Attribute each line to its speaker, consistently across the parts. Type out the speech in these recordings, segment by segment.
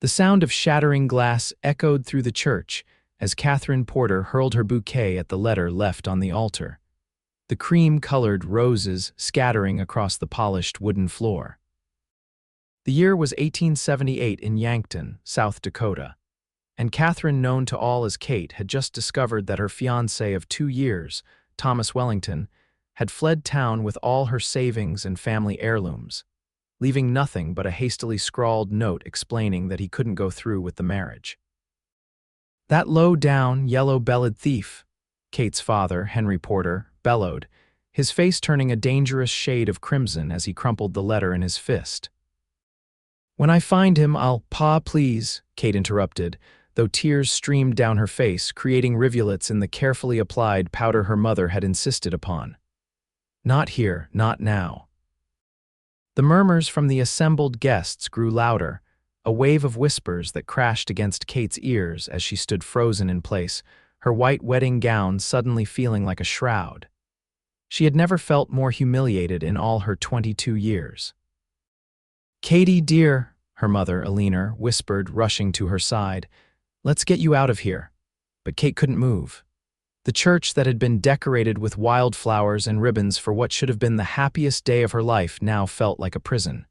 Speaker 1: The sound of shattering glass echoed through the church as Katherine Porter hurled her bouquet at the letter left on the altar, the cream-colored roses scattering across the polished wooden floor. The year was 1878 in Yankton, South Dakota, and Katherine, known to all as Kate, had just discovered that her fiancé of 2 years, Thomas Wellington, had fled town with all her savings and family heirlooms, leaving nothing but a hastily scrawled note explaining that he couldn't go through with the marriage. "That low-down, yellow-bellied thief," Kate's father, Henry Porter, bellowed, his face turning a dangerous shade of crimson as he crumpled the letter in his fist. "When I find him, Pa, please," Kate interrupted, though tears streamed down her face, creating rivulets in the carefully applied powder her mother had insisted upon. "Not here, not now." The murmurs from the assembled guests grew louder, a wave of whispers that crashed against Kate's ears as she stood frozen in place, her white wedding gown suddenly feeling like a shroud. She had never felt more humiliated in all her 22 years. "Katie, dear," her mother, Eleanor, whispered, rushing to her side, "let's get you out of here." But Kate couldn't move. The church that had been decorated with wildflowers and ribbons for what should have been the happiest day of her life now felt like a prison.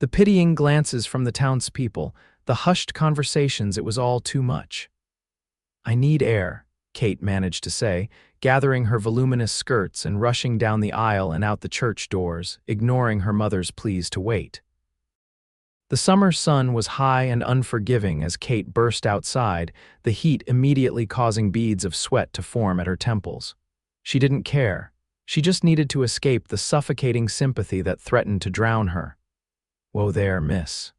Speaker 1: The pitying glances from the townspeople, the hushed conversations, it was all too much. "I need air," Kate managed to say, gathering her voluminous skirts and rushing down the aisle and out the church doors, ignoring her mother's pleas to wait. The summer sun was high and unforgiving as Kate burst outside, the heat immediately causing beads of sweat to form at her temples. She didn't care. She just needed to escape the suffocating sympathy that threatened to drown her. "Whoa there, miss."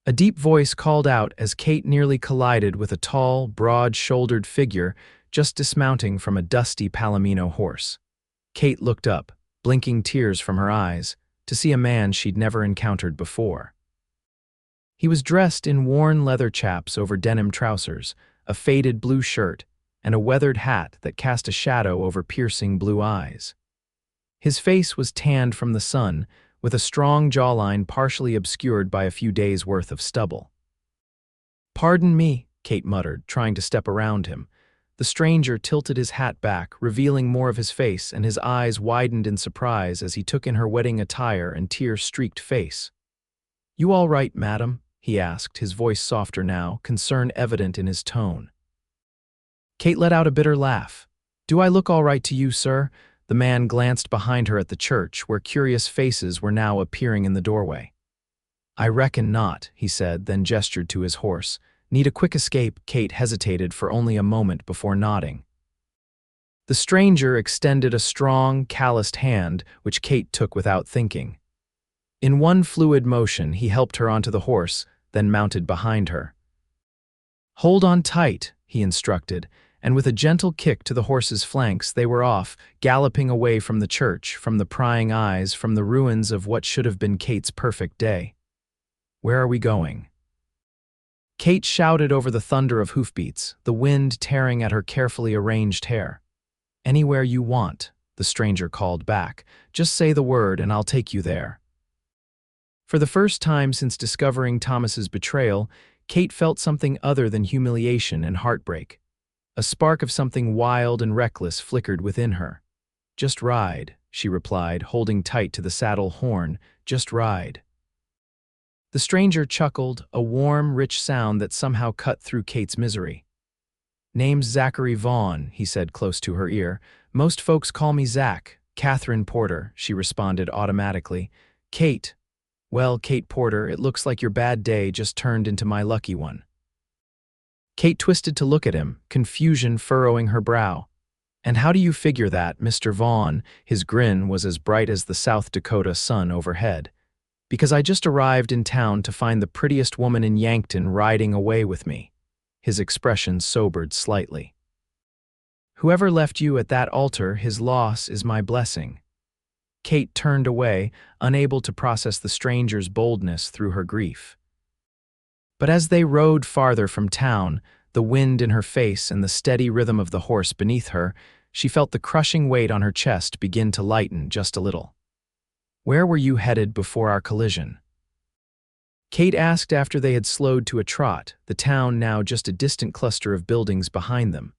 Speaker 1: A deep voice called out as Kate nearly collided with a tall, broad-shouldered figure just dismounting from a dusty Palomino horse. Kate looked up, blinking tears from her eyes, to see a man she'd never encountered before. He was dressed in worn leather chaps over denim trousers, a faded blue shirt, and a weathered hat that cast a shadow over piercing blue eyes. His face was tanned from the sun, with a strong jawline partially obscured by a few days' worth of stubble. "Pardon me," Kate muttered, trying to step around him. The stranger tilted his hat back, revealing more of his face, and his eyes widened in surprise as he took in her wedding attire and tear-streaked face. "You all right, madam?" he asked, his voice softer now, concern evident in his tone. Kate let out a bitter laugh. "Do I look all right to you, sir?" The man glanced behind her at the church, where curious faces were now appearing in the doorway. "I reckon not," he said, then gestured to his horse. "Need a quick escape?" Kate hesitated for only a moment before nodding. The stranger extended a strong, calloused hand, which Kate took without thinking. In one fluid motion, he helped her onto the horse, then mounted behind her. "Hold on tight," he instructed, and with a gentle kick to the horse's flanks, they were off, galloping away from the church, from the prying eyes, from the ruins of what should have been Kate's perfect day. "Where are we going?" Kate shouted over the thunder of hoofbeats, the wind tearing at her carefully arranged hair. "Anywhere you want," the stranger called back. "Just say the word and I'll take you there." For the first time since discovering Thomas's betrayal, Kate felt something other than humiliation and heartbreak. A spark of something wild and reckless flickered within her. "Just ride," she replied, holding tight to the saddle horn. "Just ride." The stranger chuckled, a warm, rich sound that somehow cut through Kate's misery. "Name's Zachary Vaughn," he said close to her ear. "Most folks call me Zach." "Katherine Porter," she responded automatically. "Kate. Well, Kate Porter, it looks like your bad day just turned into my lucky one." Kate twisted to look at him, confusion furrowing her brow. "And how do you figure that, Mr. Vaughn?" His grin was as bright as the South Dakota sun overhead. "Because I just arrived in town to find the prettiest woman in Yankton riding away with me." His expression sobered slightly. "Whoever left you at that altar, his loss is my blessing." Kate turned away, unable to process the stranger's boldness through her grief. But as they rode farther from town, the wind in her face and the steady rhythm of the horse beneath her, she felt the crushing weight on her chest begin to lighten just a little. "Where were you headed before our collision?" Kate asked after they had slowed to a trot, the town now just a distant cluster of buildings behind them.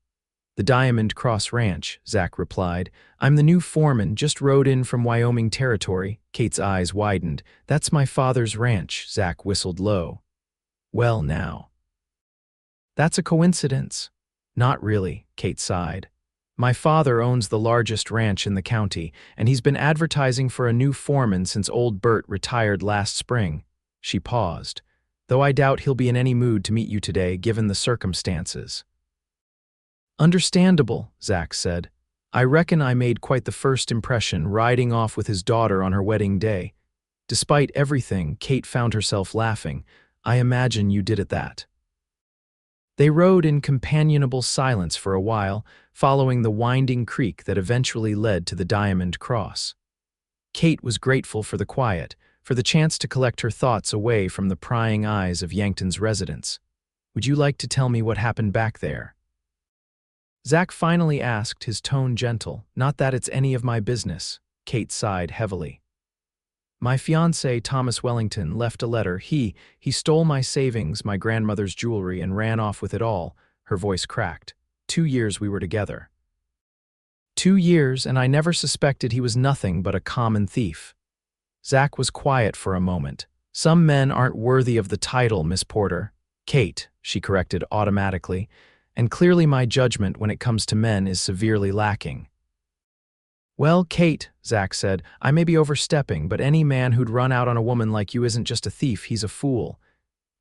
Speaker 1: "The Diamond Cross Ranch," Zach replied. "I'm the new foreman, just rode in from Wyoming Territory." Kate's eyes widened. "That's my father's ranch," Zach whistled low. "Well now. That's a coincidence." "Not really," Kate sighed. "My father owns the largest ranch in the county, and he's been advertising for a new foreman since old Bert retired last spring." She paused. "Though I doubt he'll be in any mood to meet you today, given the circumstances." "Understandable," Zach said. "I reckon I made quite the first impression, riding off with his daughter on her wedding day." Despite everything, Kate found herself laughing. "I imagine you did at that." They rode in companionable silence for a while, following the winding creek that eventually led to the Diamond Cross. Kate was grateful for the quiet, for the chance to collect her thoughts away from the prying eyes of Yankton's residents. "Would you like to tell me what happened back there?" Zach finally asked, his tone gentle. "Not that it's any of my business." Kate sighed heavily. "My fiancé, Thomas Wellington, left a letter. He stole my savings, my grandmother's jewelry, and ran off with it all." Her voice cracked. 2 years we were together. 2 years, and I never suspected he was nothing but a common thief." Zach was quiet for a moment. "Some men aren't worthy of the title, Miss Porter." "Kate," she corrected automatically, "and clearly my judgment when it comes to men is severely lacking." "Well, Kate," Zach said, "I may be overstepping, but any man who'd run out on a woman like you isn't just a thief, he's a fool."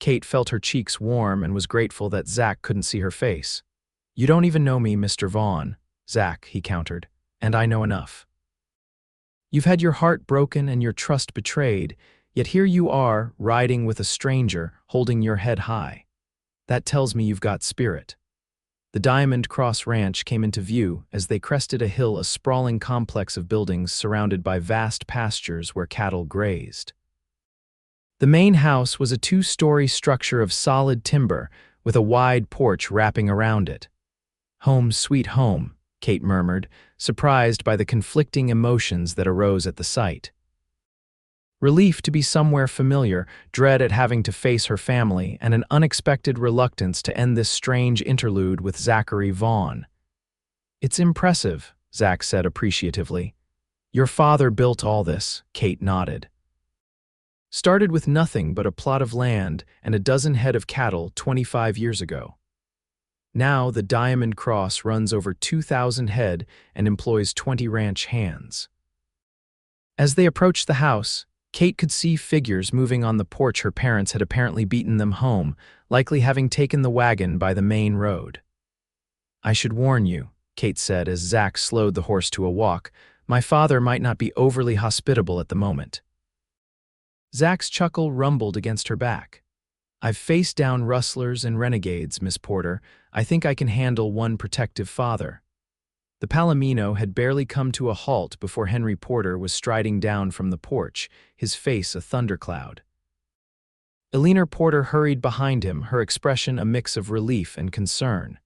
Speaker 1: Kate felt her cheeks warm and was grateful that Zach couldn't see her face. "You don't even know me, Mr. Vaughn." "Zach," he countered, "and I know enough. You've had your heart broken and your trust betrayed, yet here you are, riding with a stranger, holding your head high. That tells me you've got spirit." The Diamond Cross Ranch came into view as they crested a hill, a sprawling complex of buildings surrounded by vast pastures where cattle grazed. The main house was a 2-story structure of solid timber with a wide porch wrapping around it. "Home sweet home," Kate murmured, surprised by the conflicting emotions that arose at the sight. Relief to be somewhere familiar, dread at having to face her family, and an unexpected reluctance to end this strange interlude with Zachary Vaughn. "It's impressive," Zach said appreciatively. "Your father built all this," Kate nodded. "Started with nothing but a plot of land and a dozen head of cattle 25 years ago. Now the Diamond Cross runs over 2,000 head and employs 20 ranch hands." As they approached the house, Kate could see figures moving on the porch. Her parents had apparently beaten them home, likely having taken the wagon by the main road. "I should warn you," Kate said as Zach slowed the horse to a walk, "my father might not be overly hospitable at the moment." Zach's chuckle rumbled against her back. "I've faced down rustlers and renegades, Miss Porter. I think I can handle one protective father." The Palomino had barely come to a halt before Henry Porter was striding down from the porch, his face a thundercloud. Eleanor Porter hurried behind him, her expression a mix of relief and concern.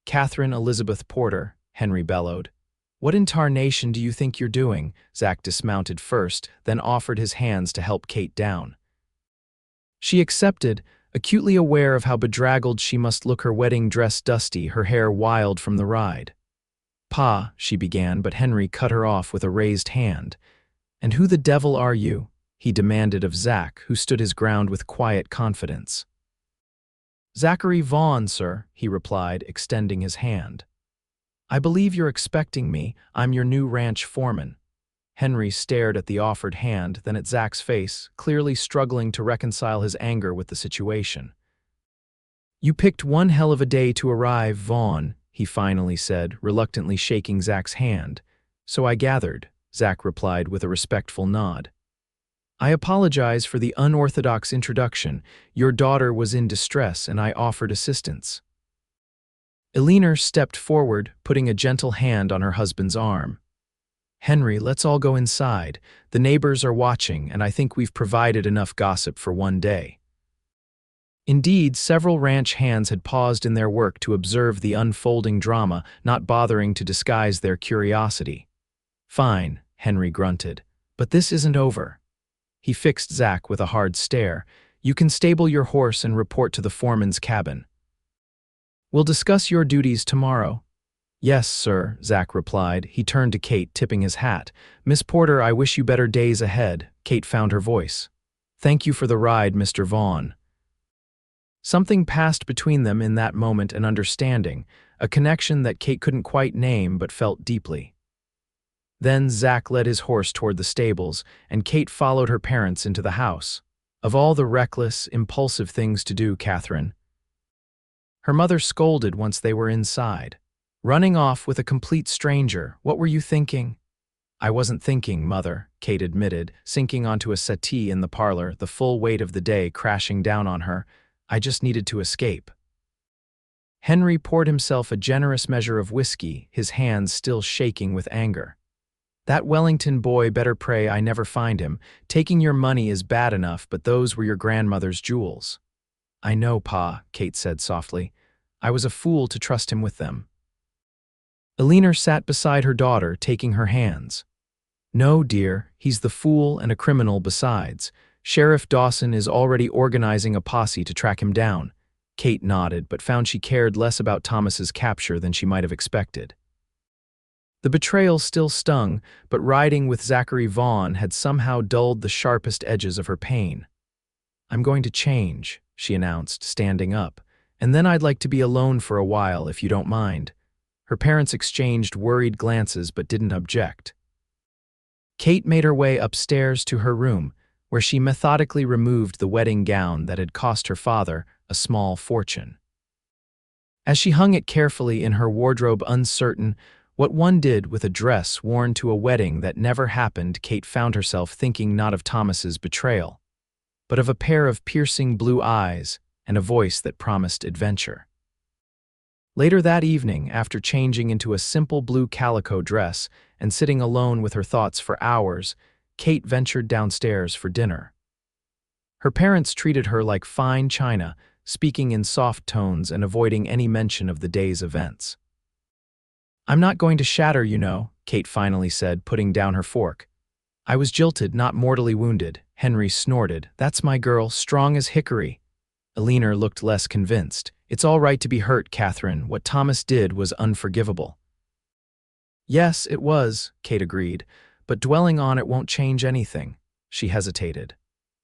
Speaker 1: "Katherine Elizabeth Porter," Henry bellowed. "What in tarnation do you think you're doing?" Zach dismounted first, then offered his hands to help Kate down. She accepted, acutely aware of how bedraggled she must look, her wedding dress dusty, her hair wild from the ride. "Pa," she began, but Henry cut her off with a raised hand. "And who the devil are you?" he demanded of Zach, who stood his ground with quiet confidence. "Zachary Vaughn, sir," he replied, extending his hand. "I believe you're expecting me. I'm your new ranch foreman." Henry stared at the offered hand, then at Zach's face, clearly struggling to reconcile his anger with the situation. "You picked one hell of a day to arrive, Vaughn," he finally said, reluctantly shaking Zach's hand. "So I gathered," Zach replied with a respectful nod. "I apologize for the unorthodox introduction. Your daughter was in distress and I offered assistance." Eleanor stepped forward, putting a gentle hand on her husband's arm. "Henry, let's all go inside. The neighbors are watching, and I think we've provided enough gossip for one day." Indeed, several ranch hands had paused in their work to observe the unfolding drama, not bothering to disguise their curiosity. "Fine," Henry grunted, "but this isn't over." He fixed Zach with a hard stare. You can stable your horse and report to the foreman's cabin. We'll discuss your duties tomorrow. Yes, sir, Zach replied. He turned to Kate, tipping his hat. Miss Porter, I wish you better days ahead. Kate found her voice. Thank you for the ride, Mr. Vaughn. Something passed between them in that moment, an understanding, a connection that Kate couldn't quite name but felt deeply. Then Zach led his horse toward the stables, and Kate followed her parents into the house. Of all the reckless, impulsive things to do, Katherine. Her mother scolded once they were inside. Running off with a complete stranger, what were you thinking? I wasn't thinking, Mother, Kate admitted, sinking onto a settee in the parlor, the full weight of the day crashing down on her. I just needed to escape. Henry poured himself a generous measure of whiskey, his hands still shaking with anger. That Wellington boy better pray I never find him. Taking your money is bad enough, but those were your grandmother's jewels. I know, Pa, Kate said softly. I was a fool to trust him with them. Eleanor sat beside her daughter, taking her hands. No, dear, he's the fool and a criminal besides. Sheriff Dawson is already organizing a posse to track him down. Kate nodded, but found she cared less about Thomas's capture than she might have expected. The betrayal still stung, but riding with Zachary Vaughn had somehow dulled the sharpest edges of her pain. I'm going to change, she announced, standing up, and then I'd like to be alone for a while, if you don't mind. Her parents exchanged worried glances but didn't object. Kate made her way upstairs to her room, where she methodically removed the wedding gown that had cost her father a small fortune. As she hung it carefully in her wardrobe, uncertain what one did with a dress worn to a wedding that never happened, Kate found herself thinking not of Thomas's betrayal, but of a pair of piercing blue eyes and a voice that promised adventure. Later that evening, after changing into a simple blue calico dress and sitting alone with her thoughts for hours, Kate ventured downstairs for dinner. Her parents treated her like fine china, speaking in soft tones and avoiding any mention of the day's events. I'm not going to shatter, you know, Kate finally said, putting down her fork. I was jilted, not mortally wounded, Henry snorted. That's my girl, strong as hickory. Eleanor looked less convinced. It's all right to be hurt, Katherine. What Thomas did was unforgivable. Yes, it was, Kate agreed, but dwelling on it won't change anything. She hesitated.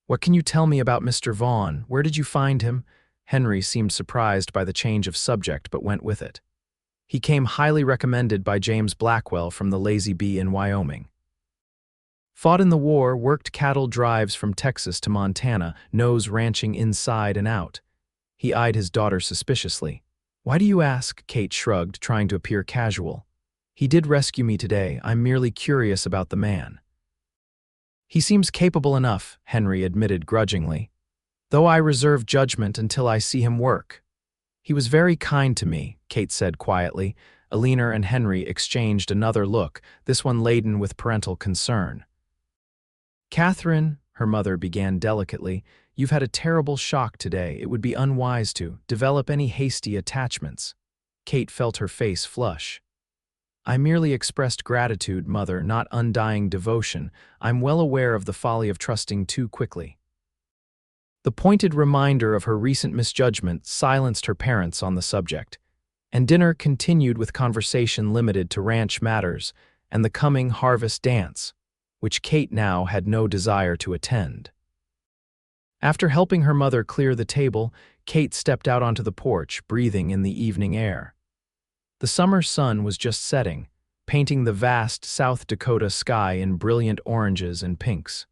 Speaker 1: What can you tell me about Mr. Vaughn? Where did you find him? Henry seemed surprised by the change of subject, but went with it. He came highly recommended by James Blackwell from the Lazy Bee in Wyoming. Fought in the war, worked cattle drives from Texas to Montana, knows ranching inside and out. He eyed his daughter suspiciously. Why do you ask? Kate shrugged, trying to appear casual. He did rescue me today. I'm merely curious about the man. He seems capable enough, Henry admitted grudgingly, though I reserve judgment until I see him work. He was very kind to me, Kate said quietly. Eleanor and Henry exchanged another look, this one laden with parental concern. Katherine, her mother began delicately, you've had a terrible shock today. It would be unwise to develop any hasty attachments. Kate felt her face flush. I merely expressed gratitude, Mother, not undying devotion. I'm well aware of the folly of trusting too quickly. The pointed reminder of her recent misjudgment silenced her parents on the subject, and dinner continued with conversation limited to ranch matters and the coming harvest dance, which Kate now had no desire to attend. After helping her mother clear the table, Kate stepped out onto the porch, breathing in the evening air. The summer sun was just setting, painting the vast South Dakota sky in brilliant oranges and pinks.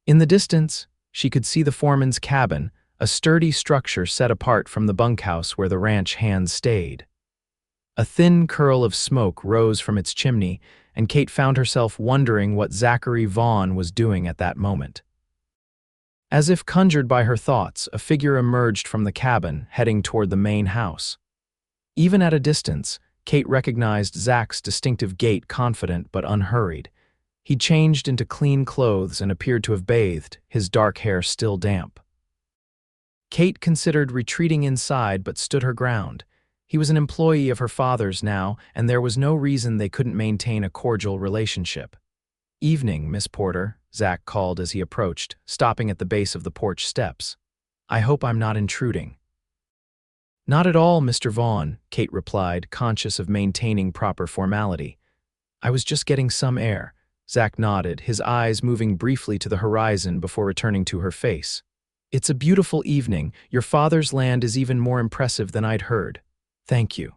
Speaker 1: In the distance, she could see the foreman's cabin, a sturdy structure set apart from the bunkhouse where the ranch hands stayed. A thin curl of smoke rose from its chimney, and Kate found herself wondering what Zachary Vaughn was doing at that moment. As if conjured by her thoughts, a figure emerged from the cabin, heading toward the main house. Even at a distance, Kate recognized Zach's distinctive gait, confident but unhurried. He changed into clean clothes and appeared to have bathed, his dark hair still damp. Kate considered retreating inside but stood her ground. He was an employee of her father's now, and there was no reason they couldn't maintain a cordial relationship. Evening, Miss Porter, Zach called as he approached, stopping at the base of the porch steps. "I hope I'm not intruding." "Not at all, Mr. Vaughn," Kate replied, conscious of maintaining proper formality. "I was just getting some air." Zach nodded, his eyes moving briefly to the horizon before returning to her face. "It's a beautiful evening. Your father's land is even more impressive than I'd heard. Thank you."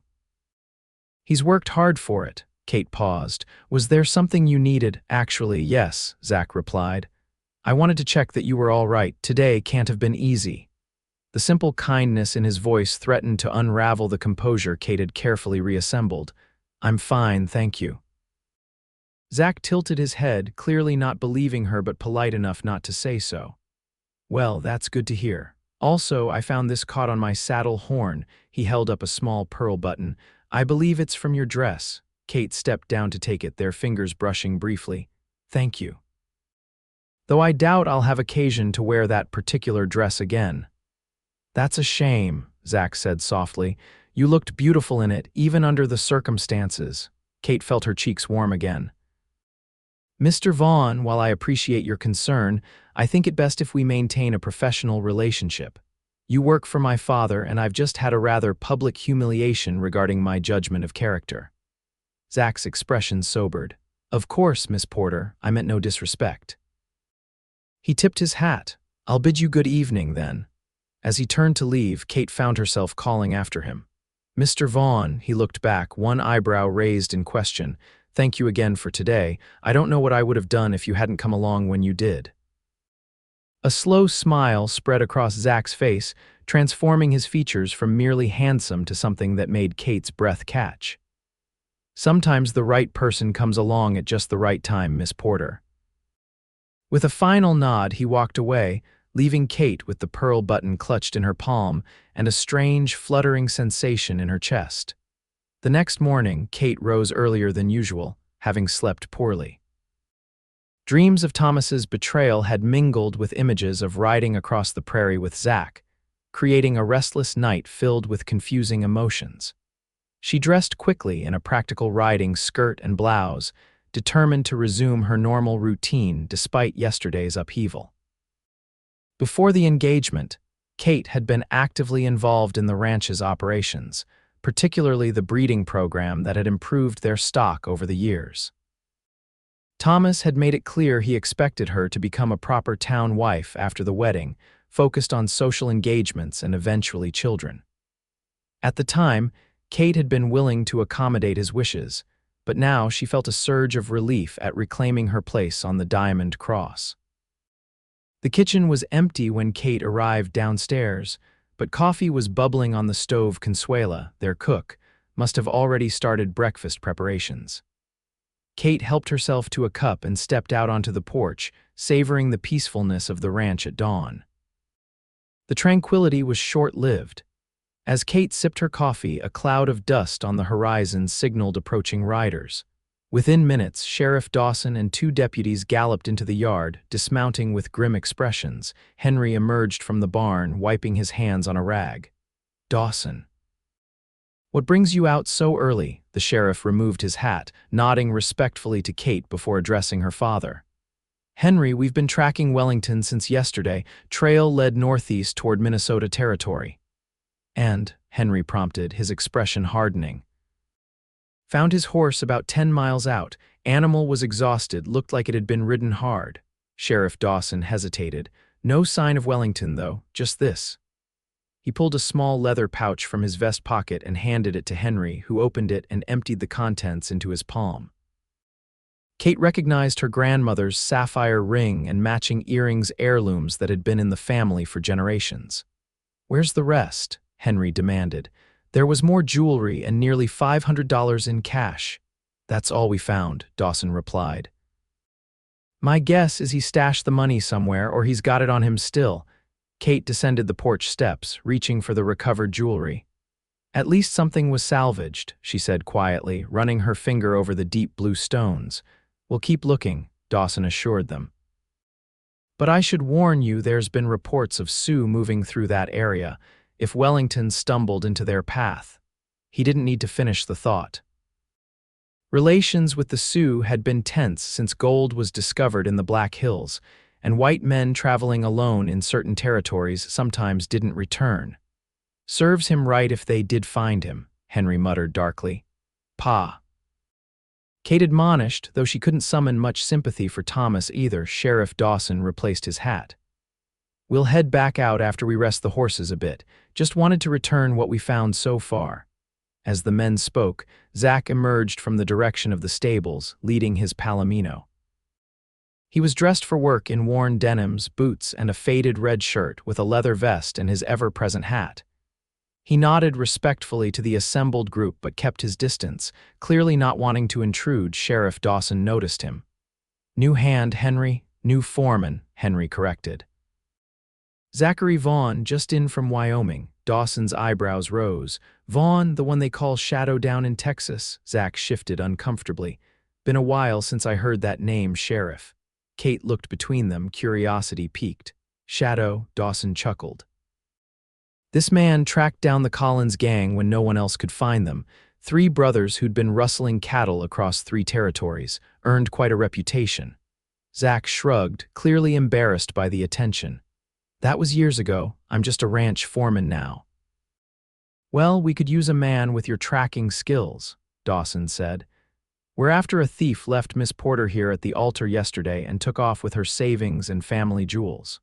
Speaker 1: "He's worked hard for it." Kate paused. "Was there something you needed?" "Actually, yes," Zach replied. "I wanted to check that you were all right. Today can't have been easy." The simple kindness in his voice threatened to unravel the composure Kate had carefully reassembled. "I'm fine, thank you." Zach tilted his head, clearly not believing her but polite enough not to say so. "Well, that's good to hear. Also, I found this caught on my saddle horn." He held up a small pearl button. "I believe it's from your dress." Kate stepped down to take it, their fingers brushing briefly. "Thank you. Though I doubt I'll have occasion to wear that particular dress again." "That's a shame," Zach said softly. "You looked beautiful in it, even under the circumstances." Kate felt her cheeks warm again. "Mr. Vaughn, while I appreciate your concern, I think it best if we maintain a professional relationship. You work for my father, and I've just had a rather public humiliation regarding my judgment of character." Zach's expression sobered. "Of course, Miss Porter, I meant no disrespect." He tipped his hat. "I'll bid you good evening, then." As he turned to leave, Kate found herself calling after him. "Mr. Vaughn," he looked back, one eyebrow raised in question. "Thank you again for today. I don't know what I would have done if you hadn't come along when you did." A slow smile spread across Zach's face, transforming his features from merely handsome to something that made Kate's breath catch. "Sometimes the right person comes along at just the right time, Miss Porter." With a final nod, he walked away, leaving Kate with the pearl button clutched in her palm and a strange, fluttering sensation in her chest. The next morning, Kate rose earlier than usual, having slept poorly. Dreams of Thomas's betrayal had mingled with images of riding across the prairie with Zach, creating a restless night filled with confusing emotions. She dressed quickly in a practical riding skirt and blouse, determined to resume her normal routine despite yesterday's upheaval. Before the engagement, Kate had been actively involved in the ranch's operations, particularly the breeding program that had improved their stock over the years. Thomas had made it clear he expected her to become a proper town wife after the wedding, focused on social engagements and eventually children. At the time, Kate had been willing to accommodate his wishes, but now she felt a surge of relief at reclaiming her place on the Diamond Cross. The kitchen was empty when Kate arrived downstairs, but coffee was bubbling on the stove. Consuela, their cook, must have already started breakfast preparations. Kate helped herself to a cup and stepped out onto the porch, savoring the peacefulness of the ranch at dawn. The tranquility was short-lived. As Kate sipped her coffee, a cloud of dust on the horizon signaled approaching riders. Within minutes, Sheriff Dawson and two deputies galloped into the yard, dismounting with grim expressions. Henry emerged from the barn, wiping his hands on a rag. "Dawson. What brings you out so early?" The sheriff removed his hat, nodding respectfully to Kate before addressing her father. "Henry, we've been tracking Wellington since yesterday. Trail led northeast toward Minnesota territory." "And," Henry prompted, his expression hardening. "Found his horse about 10 miles out. Animal was exhausted, looked like it had been ridden hard." Sheriff Dawson hesitated. "No sign of Wellington, though, just this." He pulled a small leather pouch from his vest pocket and handed it to Henry, who opened it and emptied the contents into his palm. Kate recognized her grandmother's sapphire ring and matching earrings, heirlooms that had been in the family for generations. "Where's the rest?" Henry demanded. "There was more jewelry and nearly $500 in cash." "That's all we found," Dawson replied. "My guess is he stashed the money somewhere, or he's got it on him still." Kate descended the porch steps, reaching for the recovered jewelry. "At least something was salvaged," she said quietly, running her finger over the deep blue stones. "We'll keep looking," Dawson assured them. "But I should warn you, there's been reports of Sioux moving through that area. If Wellington stumbled into their path." He didn't need to finish the thought. Relations with the Sioux had been tense since gold was discovered in the Black Hills, and white men traveling alone in certain territories sometimes didn't return. "Serves him right if they did find him," Henry muttered darkly. "Pa." Kate admonished, though she couldn't summon much sympathy for Thomas either. Sheriff Dawson replaced his hat. "We'll head back out after we rest the horses a bit. Just wanted to return what we found so far." As the men spoke, Zach emerged from the direction of the stables, leading his palomino. He was dressed for work in worn denims, boots, and a faded red shirt with a leather vest and his ever-present hat. He nodded respectfully to the assembled group but kept his distance, clearly not wanting to intrude. Sheriff Dawson noticed him. "New hand, Henry. New foreman," Henry corrected. "Zachary Vaughn, just in from Wyoming." Dawson's eyebrows rose. "Vaughn, the one they call Shadow down in Texas?" Zach shifted uncomfortably. "Been a while since I heard that name, Sheriff." Kate looked between them, curiosity piqued. "Shadow," Dawson chuckled. "This man tracked down the Collins gang when no one else could find them. 3 brothers who'd been rustling cattle across 3 territories, earned quite a reputation." Zach shrugged, clearly embarrassed by the attention. "That was years ago. I'm just a ranch foreman now." "Well, we could use a man with your tracking skills," Dawson said. "We're after a thief left Miss Porter here at the altar yesterday and took off with her savings and family jewels."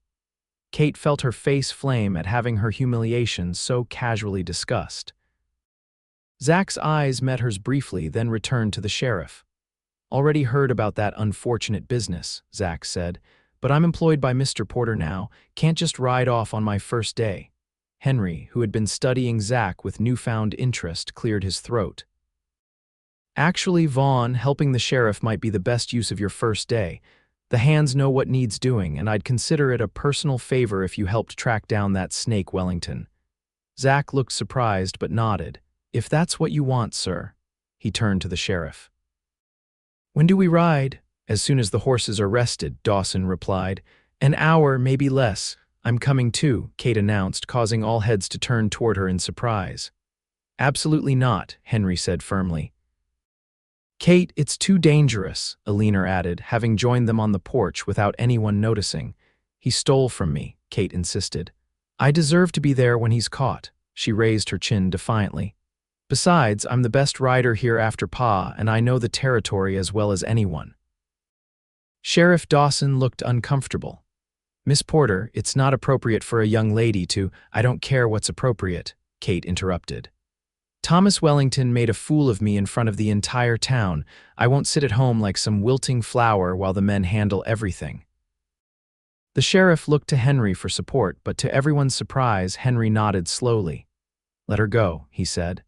Speaker 1: Kate felt her face flame at having her humiliation so casually discussed. Zach's eyes met hers briefly, then returned to the sheriff. "Already heard about that unfortunate business," Zach said, "but I'm employed by Mr. Porter now, can't just ride off on my first day." Henry, who had been studying Zach with newfound interest, cleared his throat. "Actually, Vaughn, helping the sheriff might be the best use of your first day. The hands know what needs doing, and I'd consider it a personal favor if you helped track down that snake Wellington." Zach looked surprised but nodded. "If that's what you want, sir." He turned to the sheriff. "When do we ride?" "As soon as the horses are rested," Dawson replied. "An hour, maybe less." "I'm coming too," Kate announced, causing all heads to turn toward her in surprise. "Absolutely not," Henry said firmly. "Kate, it's too dangerous," Alina added, having joined them on the porch without anyone noticing. "He stole from me," Kate insisted. "I deserve to be there when he's caught." She raised her chin defiantly. "Besides, I'm the best rider here after Pa, and I know the territory as well as anyone." Sheriff Dawson looked uncomfortable. "Miss Porter, it's not appropriate for a young lady to—" "I don't care what's appropriate," Kate interrupted. "Thomas Wellington made a fool of me in front of the entire town. I won't sit at home like some wilting flower while the men handle everything." The sheriff looked to Henry for support, but to everyone's surprise, Henry nodded slowly. "Let her go," he said.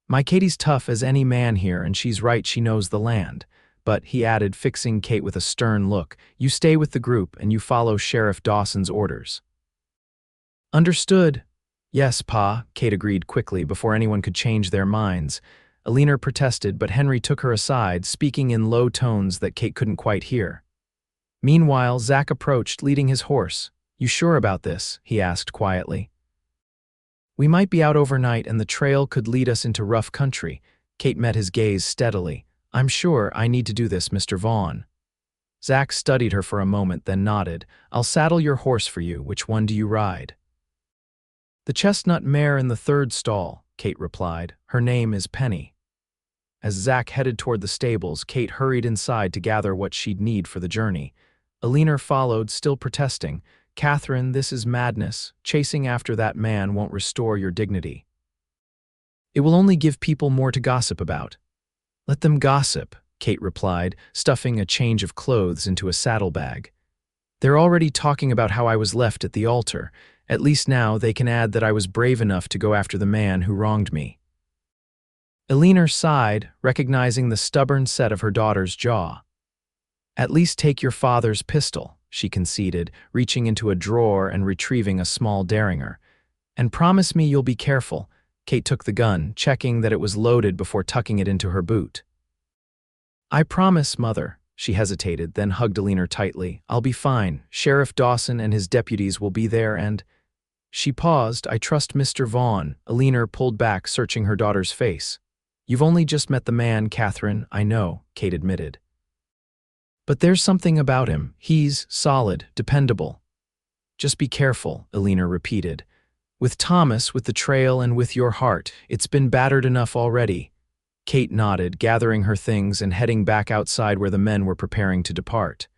Speaker 1: "My Katie's tough as any man here, and she's right she knows the land. But," he added, fixing Kate with a stern look, "you stay with the group and you follow Sheriff Dawson's orders." "Understood." "Yes, Pa," Kate agreed quickly before anyone could change their minds. Alina protested, but Henry took her aside, speaking in low tones that Kate couldn't quite hear. Meanwhile, Zach approached, leading his horse. "You sure about this?" he asked quietly. "We might be out overnight and the trail could lead us into rough country." Kate met his gaze steadily. "I'm sure I need to do this, Mr. Vaughn." Zach studied her for a moment, then nodded. "I'll saddle your horse for you. Which one do you ride?" "The chestnut mare in the 3rd stall," Kate replied. "Her name is Penny." As Zach headed toward the stables, Kate hurried inside to gather what she'd need for the journey. Alina followed, still protesting. "Katherine, this is madness. Chasing after that man won't restore your dignity. It will only give people more to gossip about." "Let them gossip," Kate replied, stuffing a change of clothes into a saddlebag. "They're already talking about how I was left at the altar. At least now they can add that I was brave enough to go after the man who wronged me." Alina sighed, recognizing the stubborn set of her daughter's jaw. "At least take your father's pistol," she conceded, reaching into a drawer and retrieving a small derringer. "And promise me you'll be careful." Kate took the gun, checking that it was loaded before tucking it into her boot. "I promise, Mother." She hesitated, then hugged Alina tightly. "I'll be fine. Sheriff Dawson and his deputies will be there and—" She paused. "I trust Mr. Vaughn." Alina pulled back, searching her daughter's face. You've only just met the man, Katherine, I know, Kate admitted. But there's something about him. He's solid, dependable. Just be careful, Elena repeated. With Thomas, with the trail, and with your heart, it's been battered enough already. Kate nodded, gathering her things and heading back outside where the men were preparing to depart.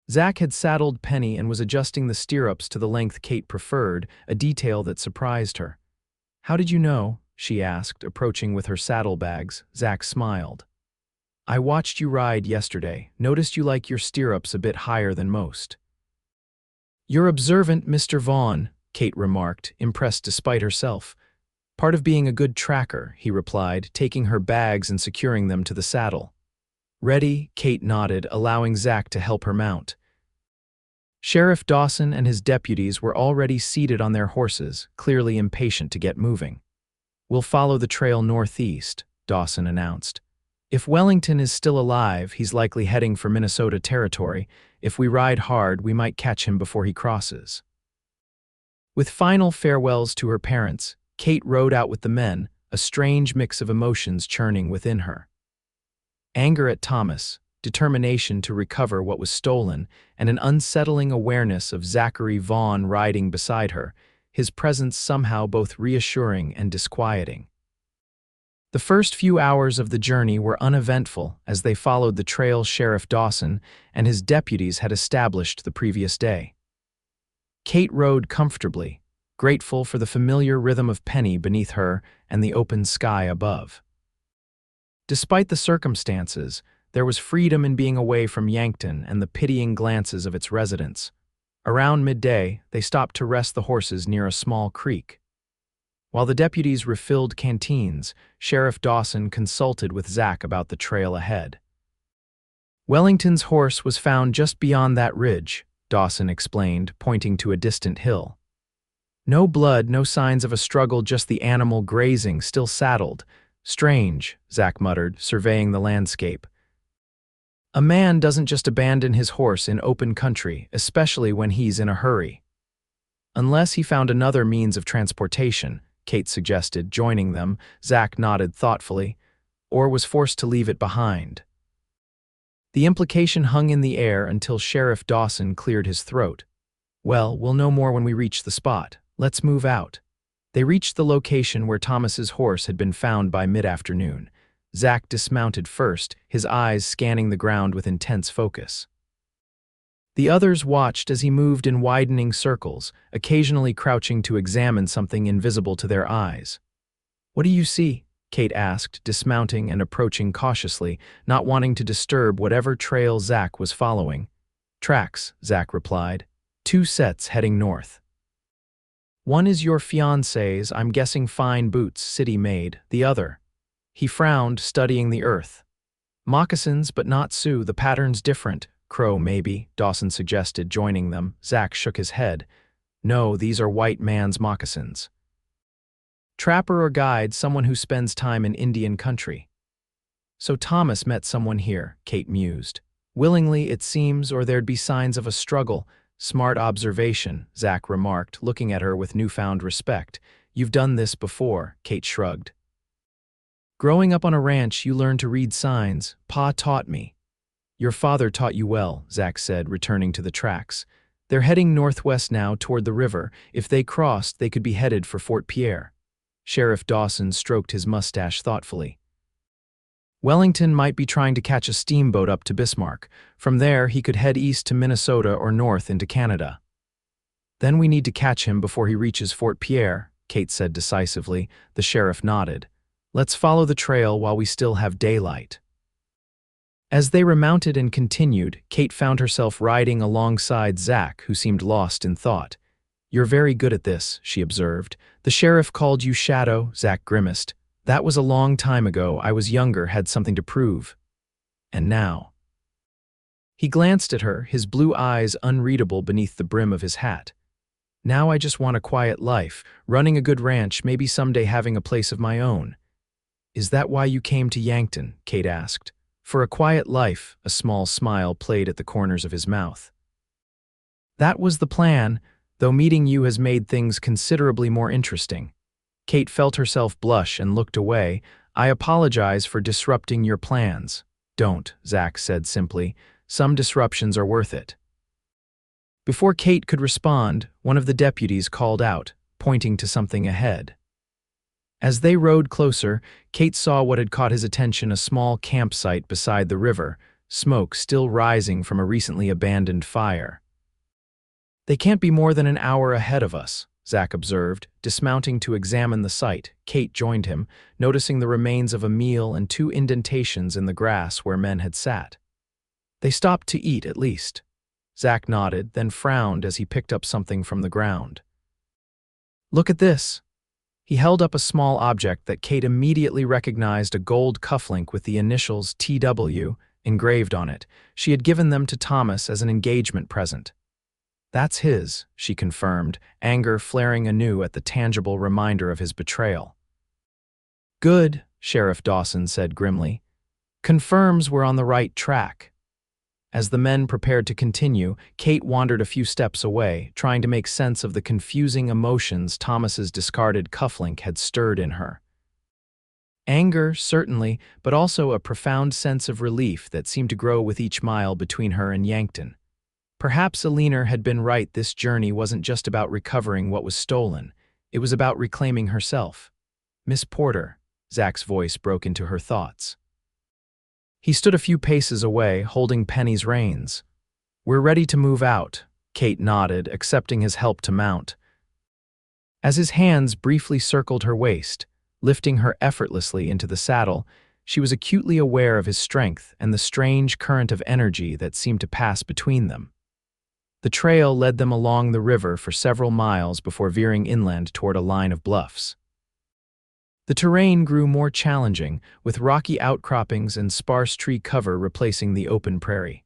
Speaker 1: Zach had saddled Penny and was adjusting the stirrups to the length Kate preferred, a detail that surprised her. How did you know? She asked, approaching with her saddlebags. Zach smiled. I watched you ride yesterday, noticed you like your stirrups a bit higher than most. You're observant, Mr. Vaughn, Kate remarked, impressed despite herself. Part of being a good tracker, he replied, taking her bags and securing them to the saddle. Ready, Kate nodded, allowing Zach to help her mount. Sheriff Dawson and his deputies were already seated on their horses, clearly impatient to get moving. We'll follow the trail northeast, Dawson announced. If Wellington is still alive, he's likely heading for Minnesota territory. If we ride hard, we might catch him before he crosses. With final farewells to her parents, Kate rode out with the men, a strange mix of emotions churning within her. Anger at Thomas, determination to recover what was stolen, and an unsettling awareness of Zachary Vaughn riding beside her, his presence somehow both reassuring and disquieting. The first few hours of the journey were uneventful as they followed the trail Sheriff Dawson and his deputies had established the previous day. Kate rode comfortably, grateful for the familiar rhythm of Penny beneath her and the open sky above. Despite the circumstances, there was freedom in being away from Yankton and the pitying glances of its residents. Around midday, they stopped to rest the horses near a small creek. While the deputies refilled canteens, Sheriff Dawson consulted with Zach about the trail ahead. Wellington's horse was found just beyond that ridge, Dawson explained, pointing to a distant hill. No blood, no signs of a struggle, just the animal grazing, still saddled. Strange, Zach muttered, surveying the landscape. A man doesn't just abandon his horse in open country, especially when he's in a hurry. Unless he found another means of transportation, Kate suggested, joining them. Zach nodded thoughtfully, or was forced to leave it behind. The implication hung in the air until Sheriff Dawson cleared his throat. Well, we'll know more when we reach the spot. Let's move out. They reached the location where Thomas's horse had been found by mid-afternoon. Zach dismounted first, his eyes scanning the ground with intense focus. The others watched as he moved in widening circles, occasionally crouching to examine something invisible to their eyes. What do you see? Kate asked, dismounting and approaching cautiously, not wanting to disturb whatever trail Zach was following. Tracks, Zach replied. 2 sets heading north. One is your fiancé's, I'm guessing fine boots, city-made. The other. He frowned, studying the earth. Moccasins, but not Sioux, the pattern's different. Crow, maybe, Dawson suggested, joining them. Zach shook his head. No, these are white man's moccasins. Trapper or guide, someone who spends time in Indian country. So Thomas met someone here, Kate mused. Willingly, it seems, or there'd be signs of a struggle. Smart observation, Zach remarked, looking at her with newfound respect. You've done this before, Kate shrugged. Growing up on a ranch, you learn to read signs. Pa taught me. Your father taught you well, Zach said, returning to the tracks. They're heading northwest now toward the river. If they crossed, they could be headed for Fort Pierre. Sheriff Dawson stroked his mustache thoughtfully. Wellington might be trying to catch a steamboat up to Bismarck. From there, he could head east to Minnesota or north into Canada. Then we need to catch him before he reaches Fort Pierre, Kate said decisively. The sheriff nodded. Let's follow the trail while we still have daylight. As they remounted and continued, Kate found herself riding alongside Zach, who seemed lost in thought. You're very good at this, she observed. The sheriff called you Shadow, Zach grimaced. That was a long time ago. I was younger, had something to prove. And now? He glanced at her, his blue eyes unreadable beneath the brim of his hat. Now I just want a quiet life, running a good ranch, maybe someday having a place of my own. Is that why you came to Yankton? Kate asked. For a quiet life, a small smile played at the corners of his mouth. That was the plan, though meeting you has made things considerably more interesting. Kate felt herself blush and looked away, I apologize for disrupting your plans. Don't, Zach said simply. Some disruptions are worth it. Before Kate could respond, one of the deputies called out, pointing to something ahead. As they rode closer, Kate saw what had caught his attention: a small campsite beside the river, smoke still rising from a recently abandoned fire. They can't be more than an hour ahead of us, Zach observed. Dismounting to examine the site, Kate joined him, noticing the remains of a meal and 2 indentations in the grass where men had sat. They stopped to eat, at least. Zach nodded, then frowned as he picked up something from the ground. Look at this. He held up a small object that Kate immediately recognized: a gold cufflink with the initials TW engraved on it. She had given them to Thomas as an engagement present. That's his, she confirmed, anger flaring anew at the tangible reminder of his betrayal. Good, Sheriff Dawson said grimly. Confirms we're on the right track. As the men prepared to continue, Kate wandered a few steps away, trying to make sense of the confusing emotions Thomas's discarded cufflink had stirred in her. Anger, certainly, but also a profound sense of relief that seemed to grow with each mile between her and Yankton. Perhaps Alina had been right. This journey wasn't just about recovering what was stolen. It was about reclaiming herself. Miss Porter, Zach's voice broke into her thoughts. He stood a few paces away, holding Penny's reins. We're ready to move out, Kate nodded, accepting his help to mount. As his hands briefly circled her waist, lifting her effortlessly into the saddle, she was acutely aware of his strength and the strange current of energy that seemed to pass between them. The trail led them along the river for several miles before veering inland toward a line of bluffs. The terrain grew more challenging, with rocky outcroppings and sparse tree cover replacing the open prairie.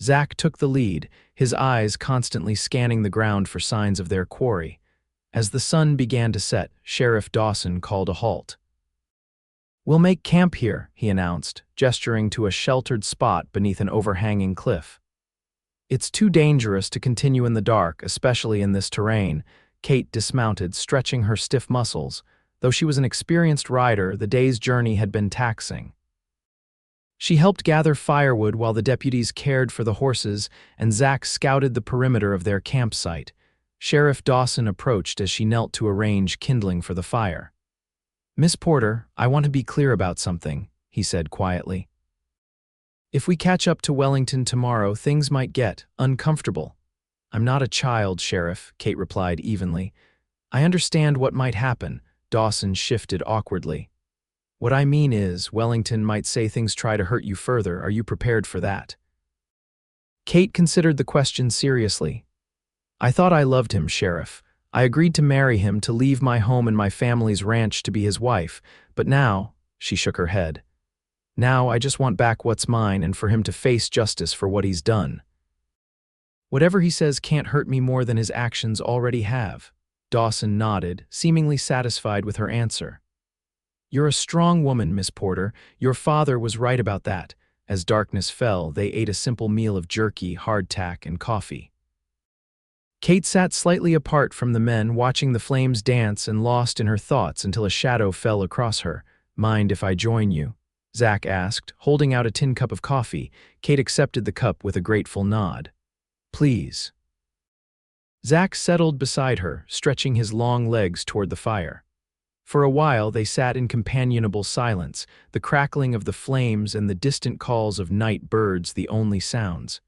Speaker 1: Zach took the lead, his eyes constantly scanning the ground for signs of their quarry. As the sun began to set, Sheriff Dawson called a halt. We'll make camp here, he announced, gesturing to a sheltered spot beneath an overhanging cliff. It's too dangerous to continue in the dark, especially in this terrain. Kate dismounted, stretching her stiff muscles. Though she was an experienced rider, the day's journey had been taxing. She helped gather firewood while the deputies cared for the horses, and Zach scouted the perimeter of their campsite. Sheriff Dawson approached as she knelt to arrange kindling for the fire. Miss Porter, I want to be clear about something, he said quietly. If we catch up to Wellington tomorrow, things might get uncomfortable. I'm not a child, Sheriff, Kate replied evenly. I understand what might happen. Dawson shifted awkwardly. What I mean is, Wellington might say things try to hurt you further. Are you prepared for that? Kate considered the question seriously. I thought I loved him, Sheriff. I agreed to marry him, to leave my home and my family's ranch to be his wife. But now, she shook her head. Now I just want back what's mine and for him to face justice for what he's done. Whatever he says can't hurt me more than his actions already have. Dawson nodded, seemingly satisfied with her answer. You're a strong woman, Miss Porter. Your father was right about that. As darkness fell, they ate a simple meal of jerky, hardtack, and coffee. Kate sat slightly apart from the men, watching the flames dance and lost in her thoughts until a shadow fell across her. Mind if I join you? Zach asked, holding out a tin cup of coffee. Kate accepted the cup with a grateful nod. Please. Zach settled beside her, stretching his long legs toward the fire. For a while they sat in companionable silence, the crackling of the flames and the distant calls of night birds the only sounds.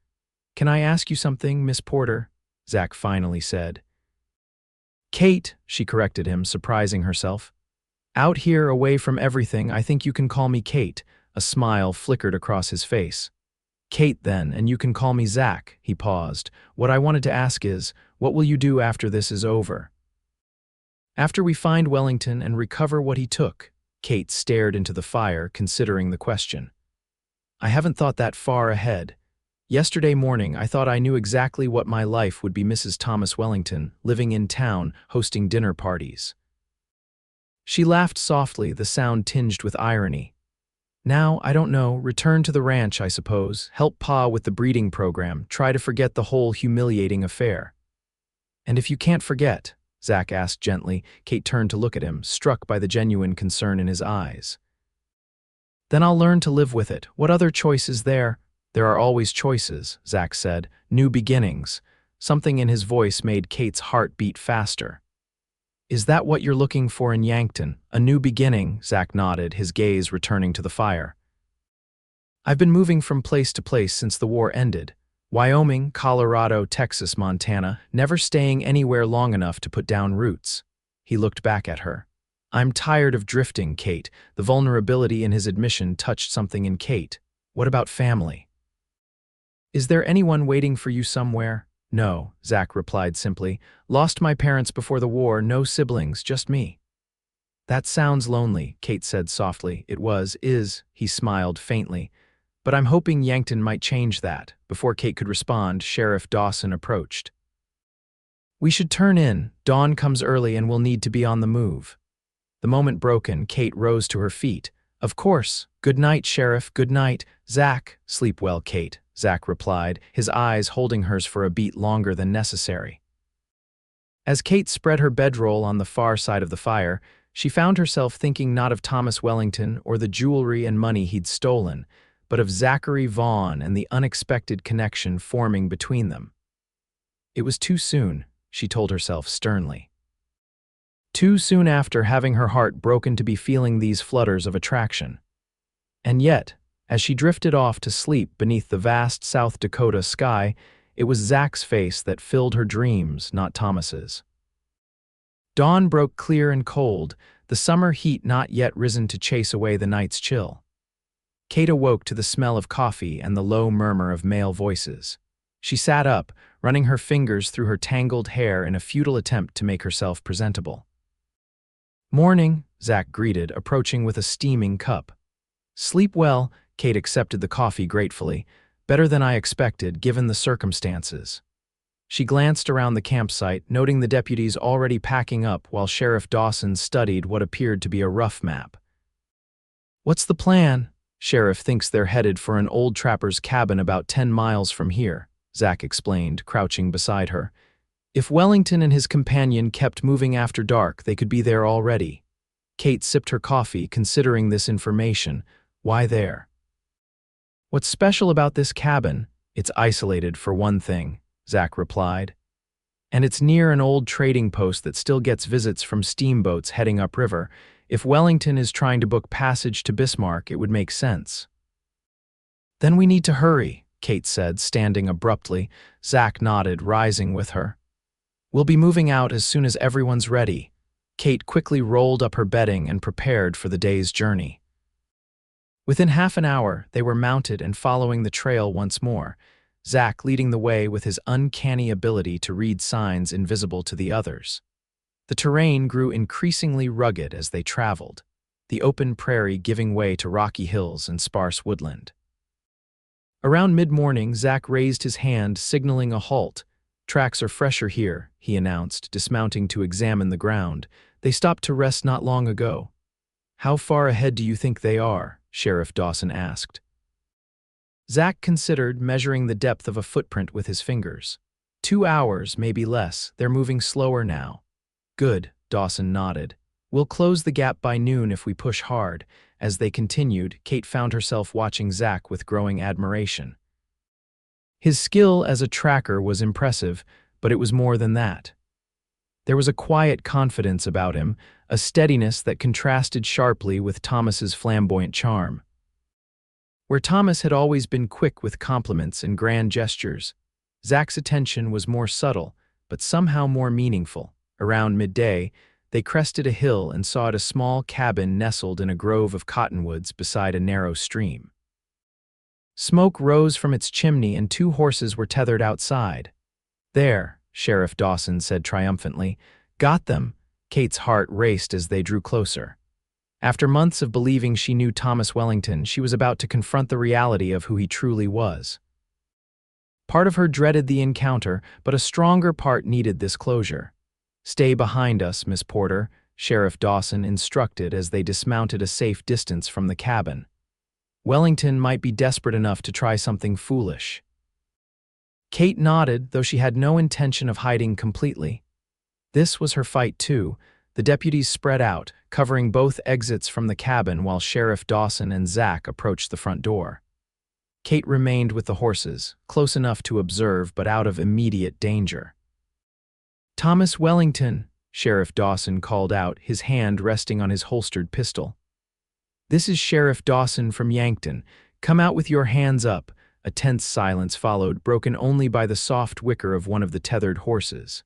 Speaker 1: Can I ask you something, Miss Porter? Zach finally said. Kate, she corrected him, surprising herself. Out here, away from everything, I think you can call me Kate. A smile flickered across his face. Kate, then, and you can call me Zach, he paused. What I wanted to ask is, what will you do after this is over? After we find Wellington and recover what he took, Kate stared into the fire, considering the question. I haven't thought that far ahead. Yesterday morning, I thought I knew exactly what my life would be: Mrs. Thomas Wellington, living in town, hosting dinner parties. She laughed softly, the sound tinged with irony. Now, I don't know, return to the ranch, I suppose, help Pa with the breeding program, try to forget the whole humiliating affair. And if you can't forget, Zach asked gently. Kate turned to look at him, struck by the genuine concern in his eyes. Then I'll learn to live with it. What other choice is there? There are always choices, Zach said. New beginnings. Something in his voice made Kate's heart beat faster. Is that what you're looking for in Yankton? A new beginning, Zach nodded, his gaze returning to the fire. I've been moving from place to place since the war ended. Wyoming, Colorado, Texas, Montana, never staying anywhere long enough to put down roots. He looked back at her. I'm tired of drifting, Kate. The vulnerability in his admission touched something in Kate. What about family? Is there anyone waiting for you somewhere? No, Zach replied simply. Lost my parents before the war, no siblings, just me. That sounds lonely, Kate said softly. It is, he smiled faintly. But I'm hoping Yankton might change that. Before Kate could respond, Sheriff Dawson approached. We should turn in. Dawn comes early and we'll need to be on the move. The moment broken, Kate rose to her feet. Of course. Good night, Sheriff. Good night. Zach. Sleep well, Kate, Zach replied, his eyes holding hers for a beat longer than necessary. As Kate spread her bedroll on the far side of the fire, she found herself thinking not of Thomas Wellington or the jewelry and money he'd stolen, but of Zachary Vaughn and the unexpected connection forming between them. It was too soon, she told herself sternly. Too soon after having her heart broken to be feeling these flutters of attraction. And yet, as she drifted off to sleep beneath the vast South Dakota sky, it was Zach's face that filled her dreams, not Thomas's. Dawn broke clear and cold, the summer heat not yet risen to chase away the night's chill. Kate awoke to the smell of coffee and the low murmur of male voices. She sat up, running her fingers through her tangled hair in a futile attempt to make herself presentable. Morning, Zach greeted, approaching with a steaming cup. Sleep well, Kate accepted the coffee gratefully. Better than I expected, given the circumstances. She glanced around the campsite, noting the deputies already packing up while Sheriff Dawson studied what appeared to be a rough map. What's the plan? Sheriff thinks they're headed for an old trapper's cabin about 10 miles from here, Zach explained, crouching beside her. If Wellington and his companion kept moving after dark, they could be there already. Kate sipped her coffee, considering this information. Why there? What's special about this cabin? It's isolated, for one thing, Zach replied. And it's near an old trading post that still gets visits from steamboats heading upriver. If Wellington is trying to book passage to Bismarck, it would make sense. Then we need to hurry, Kate said, standing abruptly. Zach nodded, rising with her. We'll be moving out as soon as everyone's ready. Kate quickly rolled up her bedding and prepared for the day's journey. Within half an hour, they were mounted and following the trail once more, Zach leading the way with his uncanny ability to read signs invisible to the others. The terrain grew increasingly rugged as they traveled, the open prairie giving way to rocky hills and sparse woodland. Around mid-morning, Zach raised his hand, signaling a halt. Tracks are fresher here, he announced, dismounting to examine the ground. They stopped to rest not long ago. How far ahead do you think they are? Sheriff Dawson asked. Zach considered, measuring the depth of a footprint with his fingers. 2 hours, maybe less. They're moving slower now. Good, Dawson nodded. We'll close the gap by noon if we push hard. As they continued, Kate found herself watching Zach with growing admiration. His skill as a tracker was impressive, but it was more than that. There was a quiet confidence about him, a steadiness that contrasted sharply with Thomas's flamboyant charm. Where Thomas had always been quick with compliments and grand gestures, Zach's attention was more subtle, but somehow more meaningful. Around midday, they crested a hill and saw a small cabin nestled in a grove of cottonwoods beside a narrow stream. Smoke rose from its chimney and 2 horses were tethered outside. There, Sheriff Dawson said triumphantly. Got them. Kate's heart raced as they drew closer. After months of believing she knew Thomas Wellington, she was about to confront the reality of who he truly was. Part of her dreaded the encounter, but a stronger part needed this closure. Stay behind us, Miss Porter, Sheriff Dawson instructed as they dismounted a safe distance from the cabin. Wellington might be desperate enough to try something foolish. Kate nodded, though she had no intention of hiding completely. This was her fight too. The deputies spread out, covering both exits from the cabin while Sheriff Dawson and Zach approached the front door. Kate remained with the horses, close enough to observe but out of immediate danger. "Thomas Wellington," Sheriff Dawson called out, his hand resting on his holstered pistol. "This is Sheriff Dawson from Yankton. Come out with your hands up." A tense silence followed, broken only by the soft whicker of one of the tethered horses.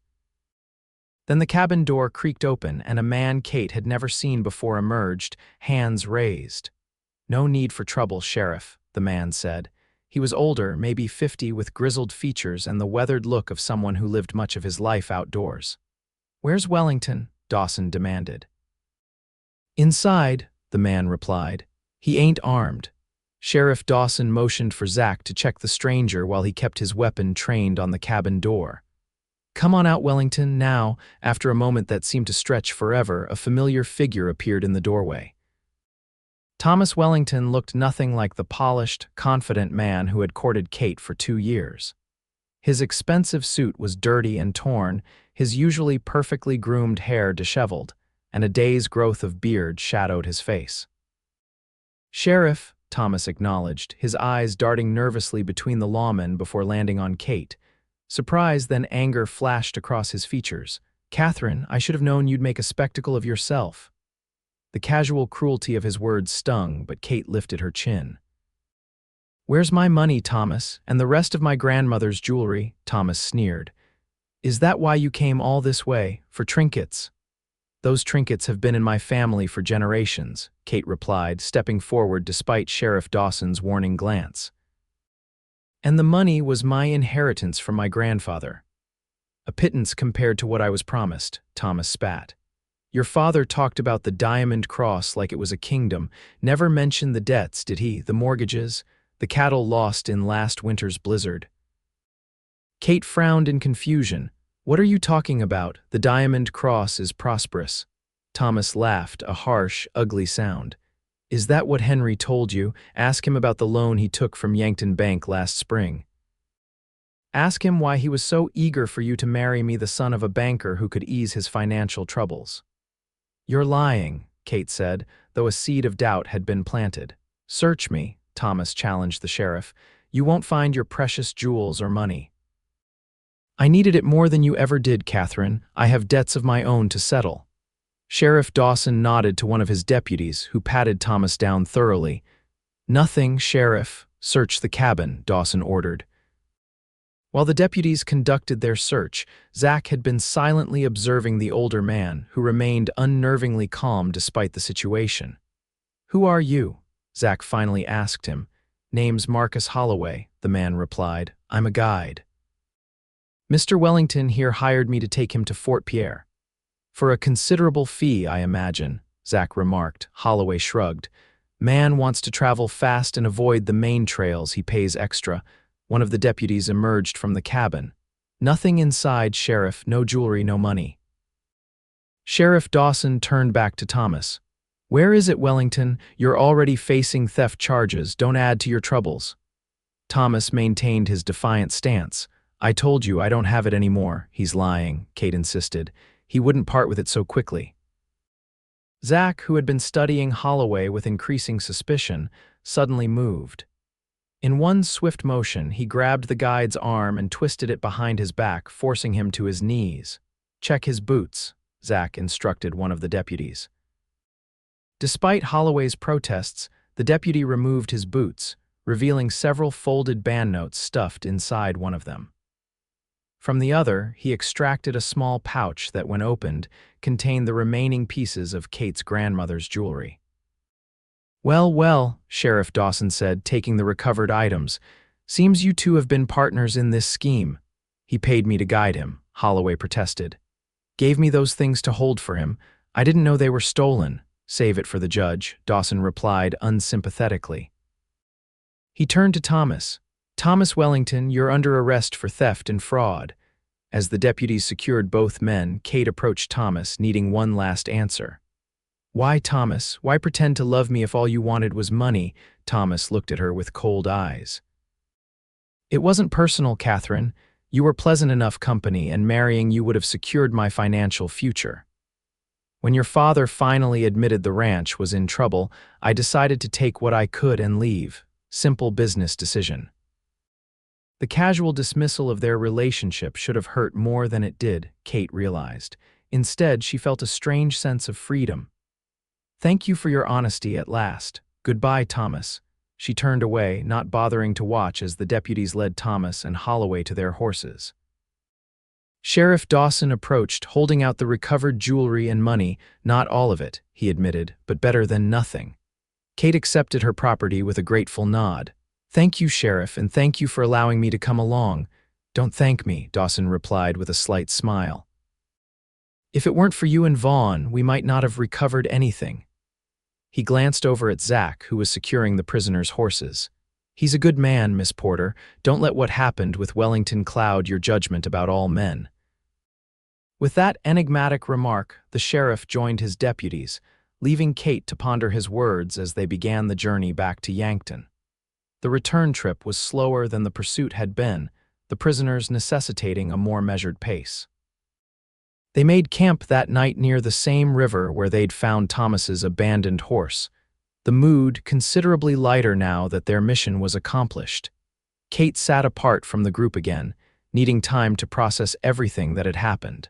Speaker 1: Then the cabin door creaked open, and a man Kate had never seen before emerged, hands raised. "No need for trouble, Sheriff," the man said. He was older, maybe 50, with grizzled features and the weathered look of someone who lived much of his life outdoors. "Where's Wellington?" Dawson demanded. "Inside," the man replied. "He ain't armed." Sheriff Dawson motioned for Zach to check the stranger while he kept his weapon trained on the cabin door. "Come on out, Wellington, now." After a moment that seemed to stretch forever, a familiar figure appeared in the doorway. Thomas Wellington looked nothing like the polished, confident man who had courted Kate for 2 years. His expensive suit was dirty and torn, his usually perfectly groomed hair disheveled, and a day's growth of beard shadowed his face. "Sheriff," Thomas acknowledged, his eyes darting nervously between the lawmen before landing on Kate. Surprise, then anger flashed across his features. "Katherine, I should have known you'd make a spectacle of yourself." The casual cruelty of his words stung, but Kate lifted her chin. "Where's my money, Thomas, and the rest of my grandmother's jewelry?" Thomas sneered. "Is that why you came all this way, for trinkets?" "Those trinkets have been in my family for generations," Kate replied, stepping forward despite Sheriff Dawson's warning glance. "And the money was my inheritance from my grandfather." "A pittance compared to what I was promised," Thomas spat. "Your father talked about the Diamond Cross like it was a kingdom, never mentioned the debts, did he? The mortgages, the cattle lost in last winter's blizzard." Kate frowned in confusion. "What are you talking about? The Diamond Cross is prosperous." Thomas laughed, a harsh, ugly sound. "Is that what Henry told you? Ask him about the loan he took from Yankton Bank last spring. Ask him why he was so eager for you to marry me, the son of a banker who could ease his financial troubles." "You're lying," Kate said, though a seed of doubt had been planted. "Search me," Thomas challenged the sheriff. "You won't find your precious jewels or money." "I needed it more than you ever did, Katherine. I have debts of my own to settle." Sheriff Dawson nodded to one of his deputies, who patted Thomas down thoroughly. "Nothing, Sheriff. Search the cabin," Dawson ordered. While the deputies conducted their search, Zach had been silently observing the older man, who remained unnervingly calm despite the situation. "Who are you?" Zach finally asked him. "Name's Marcus Holloway," the man replied. "I'm a guide. Mr. Wellington here hired me to take him to Fort Pierre." "For a considerable fee, I imagine," Zach remarked. Holloway shrugged. "Man wants to travel fast and avoid the main trails, he pays extra." One of the deputies emerged from the cabin. "Nothing inside, Sheriff. No jewelry, no money." Sheriff Dawson turned back to Thomas. "Where is it, Wellington? You're already facing theft charges. Don't add to your troubles." Thomas maintained his defiant stance. "I told you I don't have it anymore." "He's lying," Kate insisted. "He wouldn't part with it so quickly." Zach, who had been studying Holloway with increasing suspicion, suddenly moved. In one swift motion, he grabbed the guide's arm and twisted it behind his back, forcing him to his knees. "Check his boots," Zach instructed one of the deputies. Despite Holloway's protests, the deputy removed his boots, revealing several folded banknotes stuffed inside one of them. From the other, he extracted a small pouch that, when opened, contained the remaining pieces of Kate's grandmother's jewelry. "Well, well," Sheriff Dawson said, taking the recovered items. "Seems you two have been partners in this scheme." "He paid me to guide him," Holloway protested. "Gave me those things to hold for him. I didn't know they were stolen." "Save it for the judge," Dawson replied unsympathetically. He turned to Thomas. "Thomas Wellington, you're under arrest for theft and fraud." As the deputies secured both men, Kate approached Thomas, needing one last answer. "Why, Thomas? Why pretend to love me if all you wanted was money?" Thomas looked at her with cold eyes. "It wasn't personal, Katherine. You were pleasant enough company, and marrying you would have secured my financial future. When your father finally admitted the ranch was in trouble, I decided to take what I could and leave. Simple business decision. The casual dismissal of their relationship should have hurt more than it did, Kate realized. Instead, she felt a strange sense of freedom. Thank you for your honesty at last. Goodbye, Thomas. She turned away, not bothering to watch as the deputies led Thomas and Holloway to their horses. Sheriff Dawson approached, holding out the recovered jewelry and money. Not all of it, he admitted, but better than nothing. Kate accepted her property with a grateful nod. Thank you, Sheriff, and thank you for allowing me to come along. Don't thank me, Dawson replied with a slight smile. If it weren't for you and Vaughn, we might not have recovered anything. He glanced over at Zach, who was securing the prisoner's horses. He's a good man, Miss Porter. Don't let what happened with Wellington cloud your judgment about all men. With that enigmatic remark, the sheriff joined his deputies, leaving Kate to ponder his words as they began the journey back to Yankton. The return trip was slower than the pursuit had been, the prisoners necessitating a more measured pace. They made camp that night near the same river where they'd found Thomas's abandoned horse, the mood considerably lighter now that their mission was accomplished. Kate sat apart from the group again, needing time to process everything that had happened.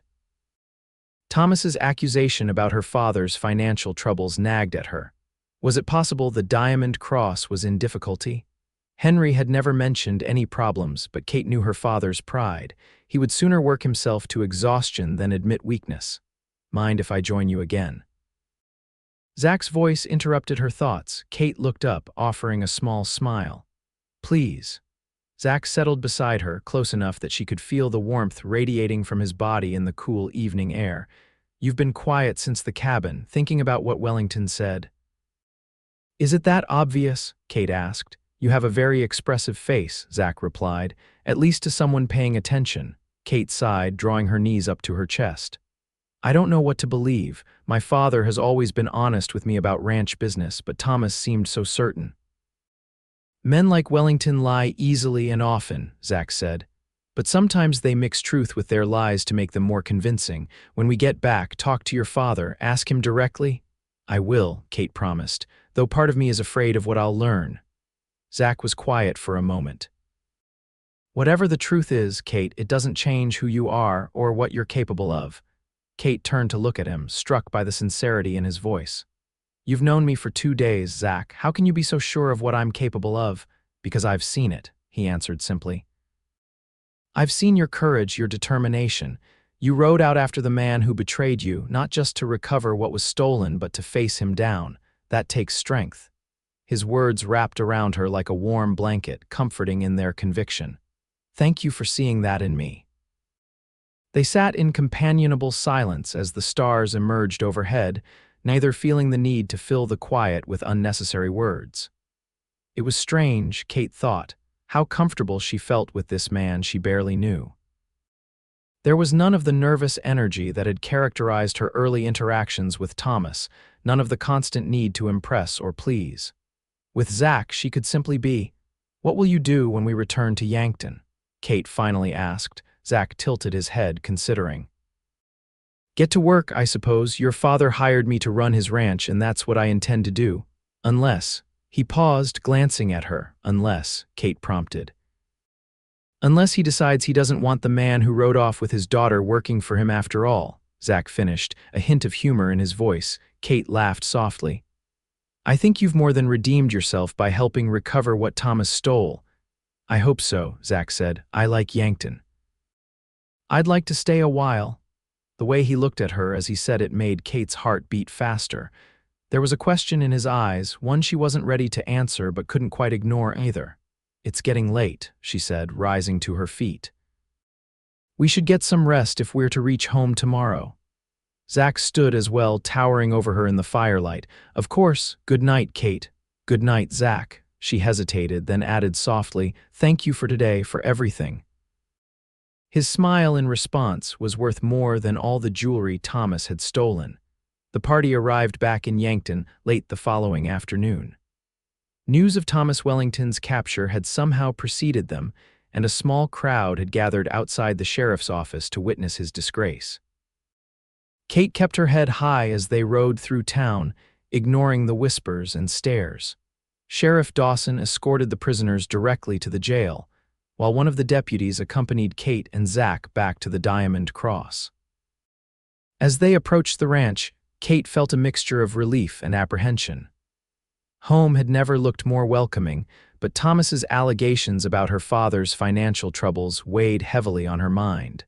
Speaker 1: Thomas's accusation about her father's financial troubles nagged at her. Was it possible the Diamond Cross was in difficulty? Henry had never mentioned any problems, but Kate knew her father's pride. He would sooner work himself to exhaustion than admit weakness. Mind if I join you again? Zach's voice interrupted her thoughts. Kate looked up, offering a small smile. Please. Zach settled beside her, close enough that she could feel the warmth radiating from his body in the cool evening air. You've been quiet since the cabin, thinking about what Wellington said. Is it that obvious? Kate asked. You have a very expressive face, Zach replied, at least to someone paying attention. Kate sighed, drawing her knees up to her chest. I don't know what to believe. My father has always been honest with me about ranch business, but Thomas seemed so certain. Men like Wellington lie easily and often, Zach said. But sometimes they mix truth with their lies to make them more convincing. When we get back, talk to your father, ask him directly. I will, Kate promised, though part of me is afraid of what I'll learn. Zach was quiet for a moment. Whatever the truth is, Kate, it doesn't change who you are or what you're capable of. Kate turned to look at him, struck by the sincerity in his voice. You've known me for 2 days, Zach. How can you be so sure of what I'm capable of? Because I've seen it, he answered simply. I've seen your courage, your determination. You rode out after the man who betrayed you, not just to recover what was stolen, but to face him down. That takes strength. His words wrapped around her like a warm blanket, comforting in their conviction. Thank you for seeing that in me. They sat in companionable silence as the stars emerged overhead, neither feeling the need to fill the quiet with unnecessary words. It was strange, Kate thought, how comfortable she felt with this man she barely knew. There was none of the nervous energy that had characterized her early interactions with Thomas, none of the constant need to impress or please. With Zach, she could simply be. What will you do when we return to Yankton? Kate finally asked. Zach tilted his head, considering. Get to work, I suppose. Your father hired me to run his ranch, and that's what I intend to do. Unless. He paused, glancing at her. Unless, Kate prompted. Unless he decides he doesn't want the man who rode off with his daughter working for him after all, Zach finished, a hint of humor in his voice. Kate laughed softly. I think you've more than redeemed yourself by helping recover what Thomas stole. I hope so, Zach said. I like Yankton. I'd like to stay a while. The way he looked at her as he said it made Kate's heart beat faster. There was a question in his eyes, one she wasn't ready to answer but couldn't quite ignore either. It's getting late, she said, rising to her feet. We should get some rest if we're to reach home tomorrow. Zach stood as well, towering over her in the firelight. Of course. Good night, Kate. Good night, Zach. She hesitated, then added softly, Thank you for today, for everything. His smile in response was worth more than all the jewelry Thomas had stolen. The party arrived back in Yankton late the following afternoon. News of Thomas Wellington's capture had somehow preceded them, and a small crowd had gathered outside the sheriff's office to witness his disgrace. Kate kept her head high as they rode through town, ignoring the whispers and stares. Sheriff Dawson escorted the prisoners directly to the jail, while one of the deputies accompanied Kate and Zach back to the Diamond Cross. As they approached the ranch, Kate felt a mixture of relief and apprehension. Home had never looked more welcoming, but Thomas's allegations about her father's financial troubles weighed heavily on her mind.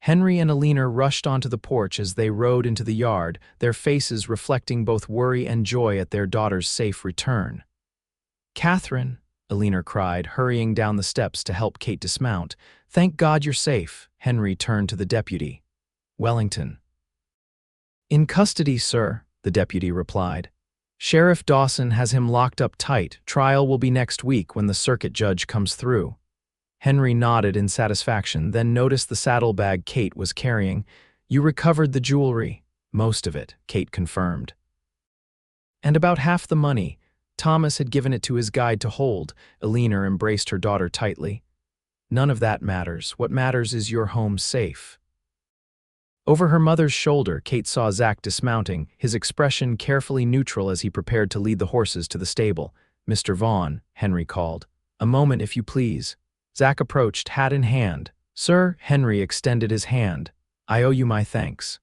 Speaker 1: Henry and Alina rushed onto the porch as they rode into the yard, their faces reflecting both worry and joy at their daughter's safe return. "Katherine," Alina cried, hurrying down the steps to help Kate dismount. "Thank God you're safe." Henry turned to the deputy. "Wellington." "In custody, sir," the deputy replied. "Sheriff Dawson has him locked up tight. Trial will be next week when the circuit judge comes through." Henry nodded in satisfaction, then noticed the saddlebag Kate was carrying. "You recovered the jewelry." "Most of it," Kate confirmed. "And about half the money. Thomas had given it to his guide to hold." Alina embraced her daughter tightly. "None of that matters. What matters is your home safe." Over her mother's shoulder, Kate saw Zach dismounting, his expression carefully neutral as he prepared to lead the horses to the stable. "Mr. Vaughn," Henry called. "A moment, if you please." Zach approached, hat in hand. "Sir," Henry extended his hand. "I owe you my thanks.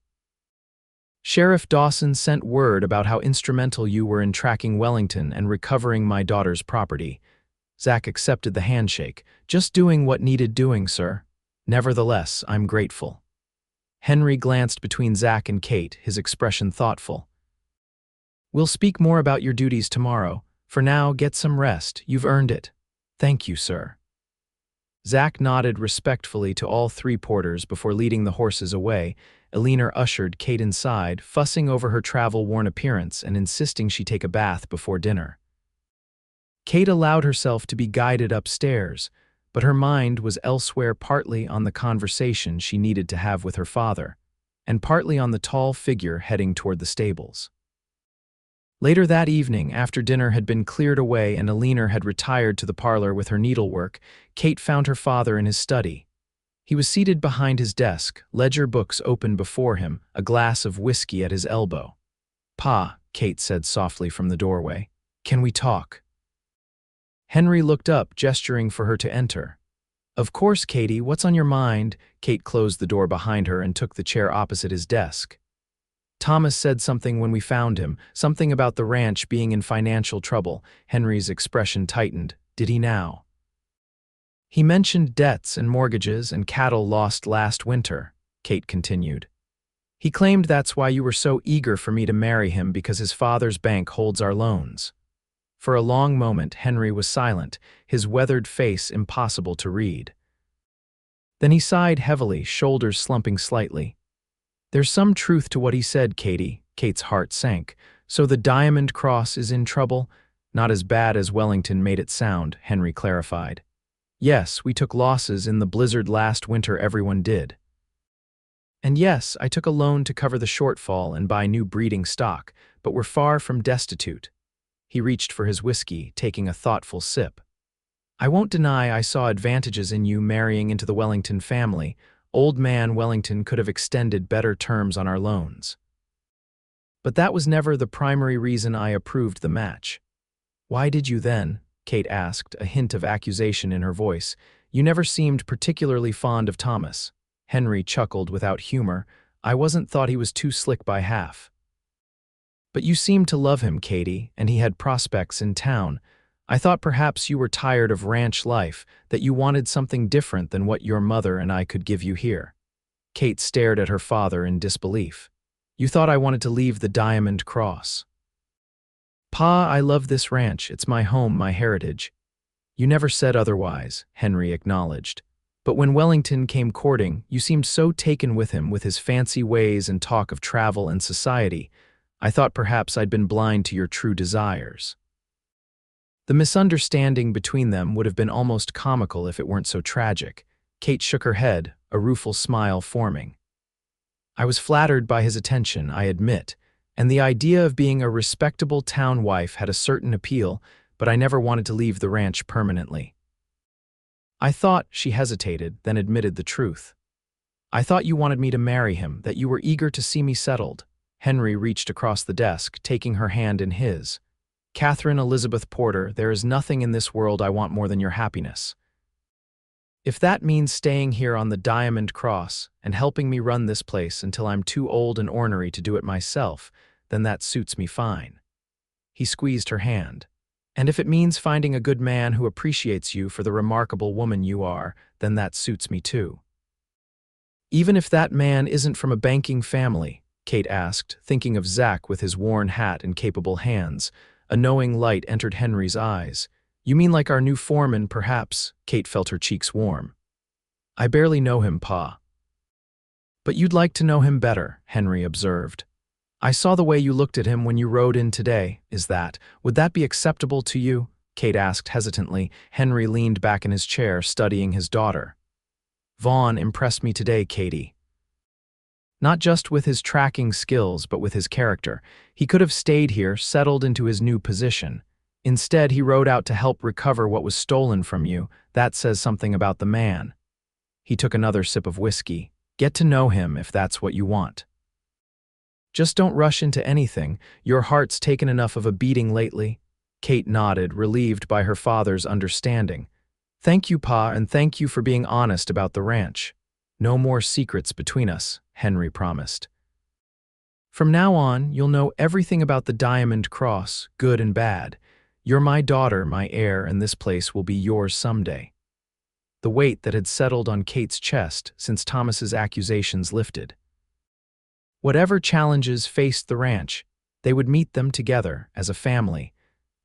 Speaker 1: Sheriff Dawson sent word about how instrumental you were in tracking Wellington and recovering my daughter's property." Zach accepted the handshake. "Just doing what needed doing, sir. Nevertheless, I'm grateful." Henry glanced between Zach and Kate, his expression thoughtful. "We'll speak more about your duties tomorrow. For now, get some rest. You've earned it." "Thank you, sir." Zach nodded respectfully to all three porters before leading the horses away. Alina ushered Kate inside, fussing over her travel-worn appearance and insisting she take a bath before dinner. Kate allowed herself to be guided upstairs, but her mind was elsewhere, partly on the conversation she needed to have with her father, and partly on the tall figure heading toward the stables. Later that evening, after dinner had been cleared away and Alina had retired to the parlor with her needlework, Kate found her father in his study. He was seated behind his desk, ledger books open before him, a glass of whiskey at his elbow. "Pa," Kate said softly from the doorway, "can we talk?" Henry looked up, gesturing for her to enter. "Of course, Katie, what's on your mind?" Kate closed the door behind her and took the chair opposite his desk. "Thomas said something when we found him, something about the ranch being in financial trouble." Henry's expression tightened. "Did he now?" "He mentioned debts and mortgages and cattle lost last winter," Kate continued. "He claimed that's why you were so eager for me to marry him, because his father's bank holds our loans." For a long moment, Henry was silent, his weathered face impossible to read. Then he sighed heavily, shoulders slumping slightly. "There's some truth to what he said, Katie." Kate's heart sank. "So the Diamond Cross is in trouble?" "Not as bad as Wellington made it sound," Henry clarified. "Yes, we took losses in the blizzard last winter, everyone did. And yes, I took a loan to cover the shortfall and buy new breeding stock, but we're far from destitute." He reached for his whiskey, taking a thoughtful sip. "I won't deny I saw advantages in you marrying into the Wellington family. Old man Wellington could have extended better terms on our loans. But that was never the primary reason I approved the match." "Why did you then?" Kate asked, a hint of accusation in her voice. "You never seemed particularly fond of Thomas." Henry chuckled without humor. "I wasn't thought he was too slick by half." "But you seemed to love him, Katie, and he had prospects in town. I thought perhaps you were tired of ranch life, that you wanted something different than what your mother and I could give you here." Kate stared at her father in disbelief. "You thought I wanted to leave the Diamond Cross?" "Pa, I love this ranch. It's my home, my heritage." "You never said otherwise," Henry acknowledged. "But when Wellington came courting, you seemed so taken with him, with his fancy ways and talk of travel and society. I thought perhaps I'd been blind to your true desires." The misunderstanding between them would have been almost comical if it weren't so tragic. Kate shook her head, a rueful smile forming. "I was flattered by his attention, I admit, and the idea of being a respectable town wife had a certain appeal, but I never wanted to leave the ranch permanently." I thought, she hesitated, then admitted the truth. I thought you wanted me to marry him, that you were eager to see me settled. Henry reached across the desk, taking her hand in his. Katherine Elizabeth Porter, there is nothing in this world I want more than your happiness. If that means staying here on the Diamond Cross and helping me run this place until I'm too old and ornery to do it myself, then that suits me fine. He squeezed her hand. And if it means finding a good man who appreciates you for the remarkable woman you are, then that suits me too. Even if that man isn't from a banking family, Kate asked, thinking of Zach with his worn hat and capable hands. A knowing light entered Henry's eyes. You mean like our new foreman, perhaps? Kate felt her cheeks warm. I barely know him, Pa. But you'd like to know him better, Henry observed. I saw the way you looked at him when you rode in today. Would that be acceptable to you? Kate asked hesitantly. Henry leaned back in his chair, studying his daughter. Vaughn impressed me today, Katie. Not just with his tracking skills, but with his character. He could have stayed here, settled into his new position. Instead, he rode out to help recover what was stolen from you. That says something about the man. He took another sip of whiskey. Get to know him if that's what you want. Just don't rush into anything. Your heart's taken enough of a beating lately. Kate nodded, relieved by her father's understanding. Thank you, Pa, and thank you for being honest about the ranch. No more secrets between us, Henry promised. From now on, you'll know everything about the Diamond Cross, good and bad. You're my daughter, my heir, and this place will be yours someday. The weight that had settled on Kate's chest since Thomas's accusations lifted. Whatever challenges faced the ranch, they would meet them together as a family.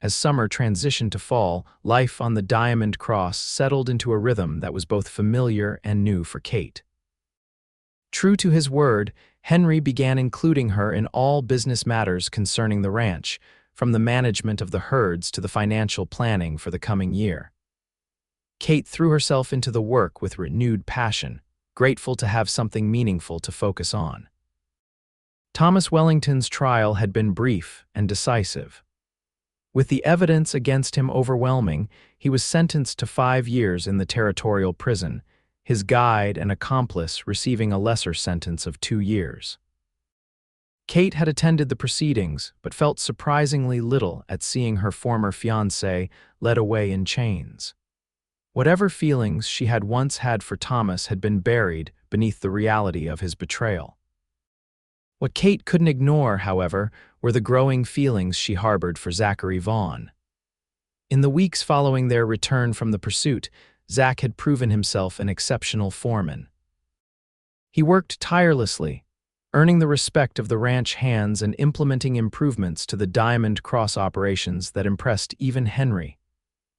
Speaker 1: As summer transitioned to fall, life on the Diamond Cross settled into a rhythm that was both familiar and new for Kate. True to his word, Henry began including her in all business matters concerning the ranch, from the management of the herds to the financial planning for the coming year. Kate threw herself into the work with renewed passion, grateful to have something meaningful to focus on. Thomas Wellington's trial had been brief and decisive. With the evidence against him overwhelming, he was sentenced to 5 years in the territorial prison, his guide and accomplice receiving a lesser sentence of 2 years. Kate had attended the proceedings, but felt surprisingly little at seeing her former fiancé led away in chains. Whatever feelings she had once had for Thomas had been buried beneath the reality of his betrayal. What Kate couldn't ignore, however, were the growing feelings she harbored for Zachary Vaughn. In the weeks following their return from the pursuit, Zach had proven himself an exceptional foreman. He worked tirelessly, earning the respect of the ranch hands and implementing improvements to the Diamond Cross operations that impressed even Henry.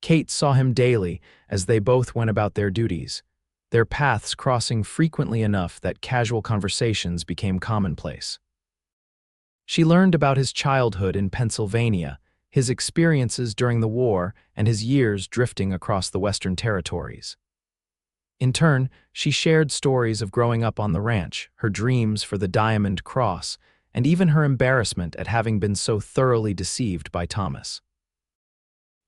Speaker 1: Kate saw him daily as they both went about their duties, their paths crossing frequently enough that casual conversations became commonplace. She learned about his childhood in Pennsylvania, his experiences during the war, and his years drifting across the Western Territories. In turn, she shared stories of growing up on the ranch, her dreams for the Diamond Cross, and even her embarrassment at having been so thoroughly deceived by Thomas.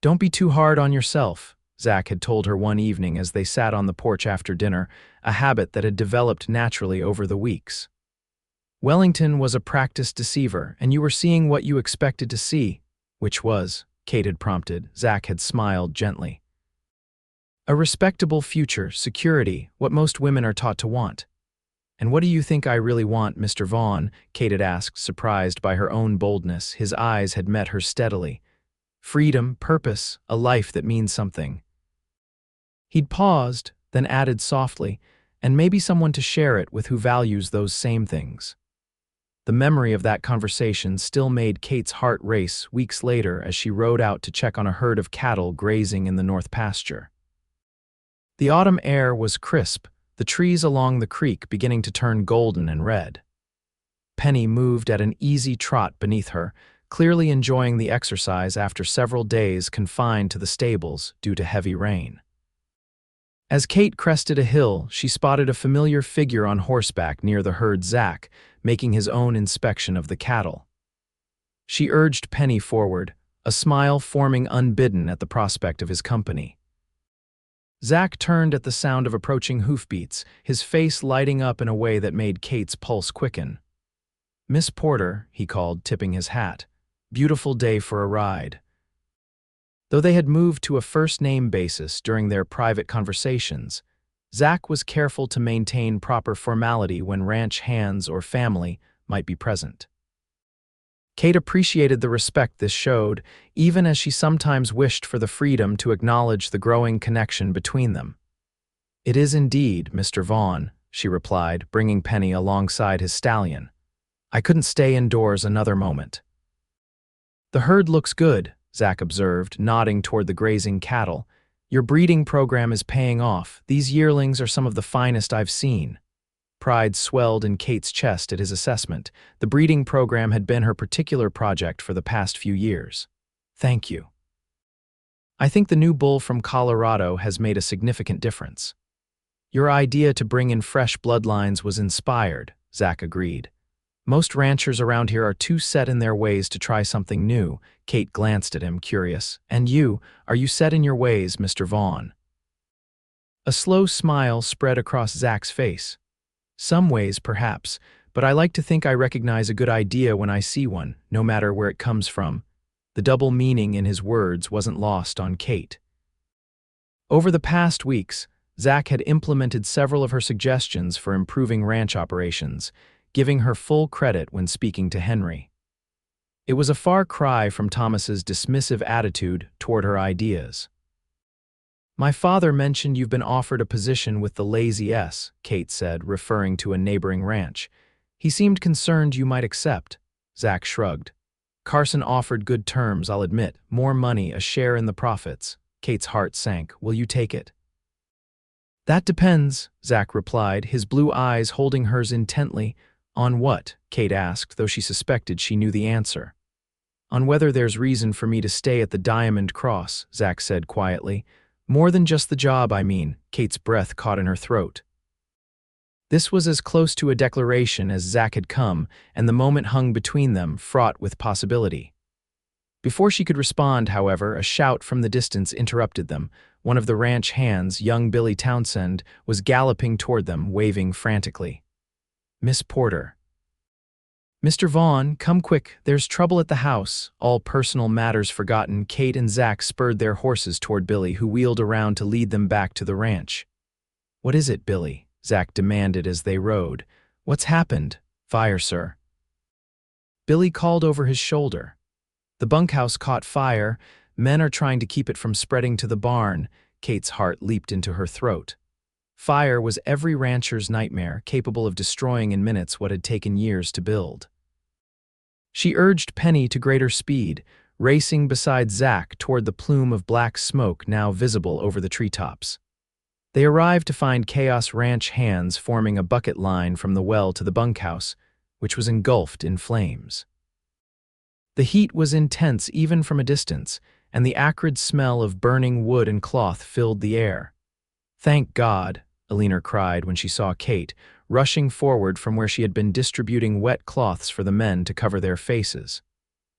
Speaker 1: Don't be too hard on yourself, Zach had told her one evening as they sat on the porch after dinner, a habit that had developed naturally over the weeks. Wellington was a practiced deceiver, and you were seeing what you expected to see, which was, Kate had prompted. Zach had smiled gently. A respectable future, security, what most women are taught to want. And what do you think I really want, Mr. Vaughn? Kate had asked, surprised by her own boldness. His eyes had met her steadily. Freedom, purpose, a life that means something. He'd paused, then added softly, and maybe someone to share it with who values those same things. The memory of that conversation still made Kate's heart race weeks later as she rode out to check on a herd of cattle grazing in the north pasture. The autumn air was crisp, the trees along the creek beginning to turn golden and red. Penny moved at an easy trot beneath her, clearly enjoying the exercise after several days confined to the stables due to heavy rain. As Kate crested a hill, she spotted a familiar figure on horseback near the herd, Zach, making his own inspection of the cattle. She urged Penny forward, a smile forming unbidden at the prospect of his company. Zach turned at the sound of approaching hoofbeats, his face lighting up in a way that made Kate's pulse quicken. "Miss Porter," he called, tipping his hat. "Beautiful day for a ride." Though they had moved to a first-name basis during their private conversations, Zach was careful to maintain proper formality when ranch hands or family might be present. Kate appreciated the respect this showed, even as she sometimes wished for the freedom to acknowledge the growing connection between them. "It is indeed, Mr. Vaughn," she replied, bringing Penny alongside his stallion. "I couldn't stay indoors another moment." "The herd looks good," Zach observed, nodding toward the grazing cattle. "Your breeding program is paying off. These yearlings are some of the finest I've seen." Pride swelled in Kate's chest at his assessment. The breeding program had been her particular project for the past few years. "Thank you. I think the new bull from Colorado has made a significant difference." "Your idea to bring in fresh bloodlines was inspired," Zach agreed. "Most ranchers around here are too set in their ways to try something new." Kate glanced at him, curious. "And you, are you set in your ways, Mr. Vaughn?" A slow smile spread across Zach's face. "Some ways, perhaps, but I like to think I recognize a good idea when I see one, no matter where it comes from." The double meaning in his words wasn't lost on Kate. Over the past weeks, Zach had implemented several of her suggestions for improving ranch operations, giving her full credit when speaking to Henry. It was a far cry from Thomas's dismissive attitude toward her ideas. "My father mentioned you've been offered a position with the Lazy S," Kate said, referring to a neighboring ranch. "He seemed concerned you might accept." Zach shrugged. "Carson offered good terms, I'll admit. More money, a share in the profits." Kate's heart sank. "Will you take it?" "That depends," Zach replied, his blue eyes holding hers intently. "On what?" Kate asked, though she suspected she knew the answer. "On whether there's reason for me to stay at the Diamond Cross," Zach said quietly. "More than just the job, I mean." Kate's breath caught in her throat. This was as close to a declaration as Zach had come, and the moment hung between them, fraught with possibility. Before she could respond, however, a shout from the distance interrupted them. One of the ranch hands, young Billy Townsend, was galloping toward them, waving frantically. "Miss Porter." "Mr. Vaughn, come quick, there's trouble at the house." All personal matters forgotten, Kate and Zach spurred their horses toward Billy, who wheeled around to lead them back to the ranch. "What is it, Billy?" Zach demanded as they rode. "What's happened?" "Fire, sir." Billy called over his shoulder. "The bunkhouse caught fire. Men are trying to keep it from spreading to the barn." Kate's heart leaped into her throat. Fire was every rancher's nightmare, capable of destroying in minutes what had taken years to build. She urged Penny to greater speed, racing beside Zach toward the plume of black smoke now visible over the treetops. They arrived to find Chaos Ranch hands forming a bucket line from the well to the bunkhouse, which was engulfed in flames. The heat was intense even from a distance, and the acrid smell of burning wood and cloth filled the air. "Thank God," Alina cried when she saw Kate, rushing forward from where she had been distributing wet cloths for the men to cover their faces.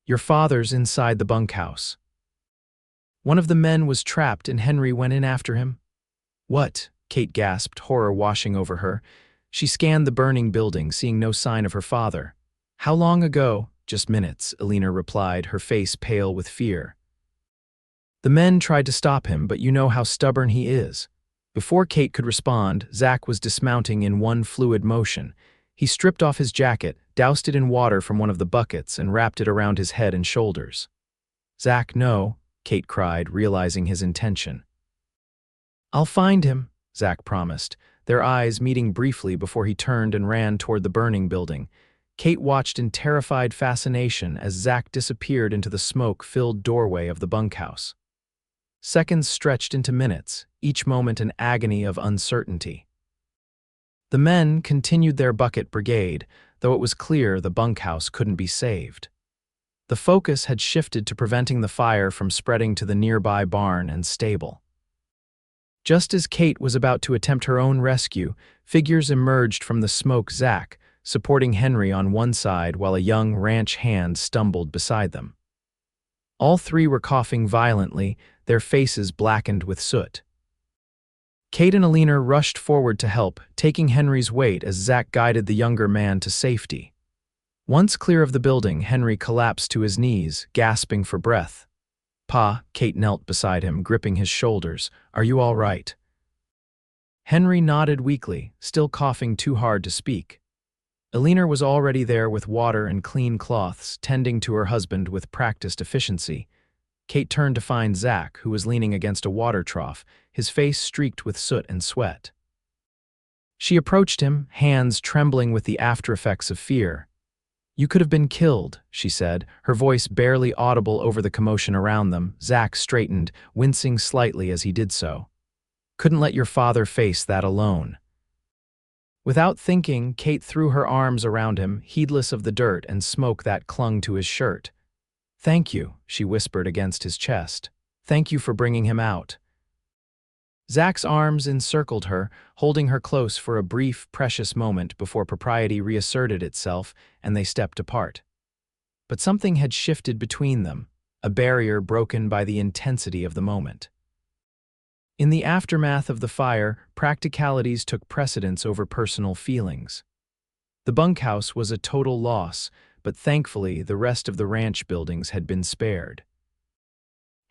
Speaker 1: "Your father's inside the bunkhouse." One of the men was trapped and Henry went in after him. "What?" Kate gasped, horror washing over her. She scanned the burning building, seeing no sign of her father. "How long ago?" "Just minutes," Alina replied, her face pale with fear. "The men tried to stop him, but you know how stubborn he is." Before Kate could respond, Zach was dismounting in one fluid motion. He stripped off his jacket, doused it in water from one of the buckets, and wrapped it around his head and shoulders. "Zach, no," Kate cried, realizing his intention. "I'll find him," Zach promised, their eyes meeting briefly before he turned and ran toward the burning building. Kate watched in terrified fascination as Zach disappeared into the smoke-filled doorway of the bunkhouse. Seconds stretched into minutes, each moment an agony of uncertainty. The men continued their bucket brigade, though it was clear the bunkhouse couldn't be saved. The focus had shifted to preventing the fire from spreading to the nearby barn and stable. Just as Kate was about to attempt her own rescue, figures emerged from the smoke. Zach, supporting Henry on one side while a young ranch hand stumbled beside them. All three were coughing violently, their faces blackened with soot. Kate and Alina rushed forward to help, taking Henry's weight as Zach guided the younger man to safety. Once clear of the building, Henry collapsed to his knees, gasping for breath. "Pa," Kate knelt beside him, gripping his shoulders. "Are you all right?" Henry nodded weakly, still coughing too hard to speak. Alina was already there with water and clean cloths, tending to her husband with practiced efficiency. Kate turned to find Zach, who was leaning against a water trough, his face streaked with soot and sweat. She approached him, hands trembling with the aftereffects of fear. "You could have been killed," she said, her voice barely audible over the commotion around them. Zach straightened, wincing slightly as he did so. "Couldn't let your father face that alone." Without thinking, Kate threw her arms around him, heedless of the dirt and smoke that clung to his shirt. "Thank you," she whispered against his chest. "Thank you for bringing him out." Zach's arms encircled her, holding her close for a brief, precious moment before propriety reasserted itself and they stepped apart. But something had shifted between them, a barrier broken by the intensity of the moment. In the aftermath of the fire, practicalities took precedence over personal feelings. The bunkhouse was a total loss, but thankfully the rest of the ranch buildings had been spared.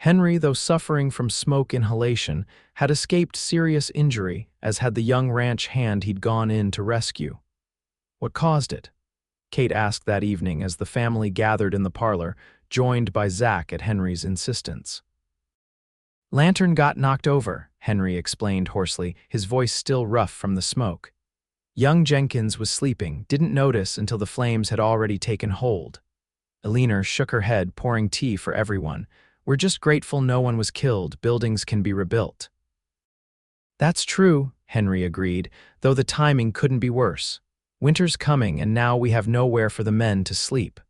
Speaker 1: Henry, though suffering from smoke inhalation, had escaped serious injury, as had the young ranch hand he'd gone in to rescue. What caused it? Kate asked that evening as the family gathered in the parlor, joined by Zach at Henry's insistence. "Lantern got knocked over," Henry explained hoarsely, his voice still rough from the smoke. Young Jenkins was sleeping, didn't notice until the flames had already taken hold. Alina shook her head, pouring tea for everyone. "We're just grateful no one was killed. Buildings can be rebuilt." "That's true," Henry agreed, though the timing couldn't be worse. Winter's coming and now we have nowhere for the men to sleep.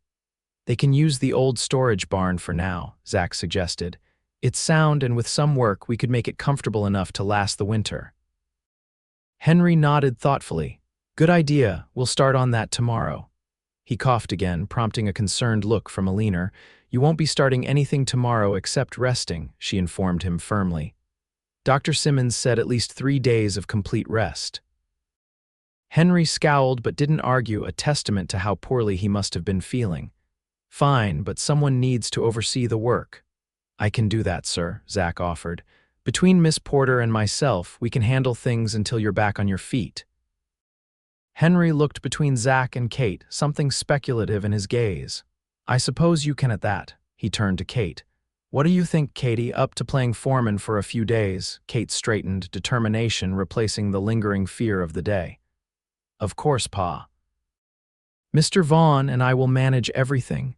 Speaker 1: "They can use the old storage barn for now," Zach suggested. "It's sound and with some work we could make it comfortable enough to last the winter." Henry nodded thoughtfully. "Good idea, we'll start on that tomorrow." He coughed again, prompting a concerned look from Alina. "You won't be starting anything tomorrow except resting," she informed him firmly. "Dr. Simmons said at least 3 days of complete rest." Henry scowled but didn't argue, a testament to how poorly he must have been feeling. "Fine, but someone needs to oversee the work." "I can do that, sir," Zach offered. "Between Miss Porter and myself, we can handle things until you're back on your feet." Henry looked between Zach and Kate, something speculative in his gaze. "I suppose you can at that." He turned to Kate. "What do you think, Katie? Up to playing foreman for a few days?" Kate straightened, determination replacing the lingering fear of the day. "Of course, Pa. Mr. Vaughn and I will manage everything."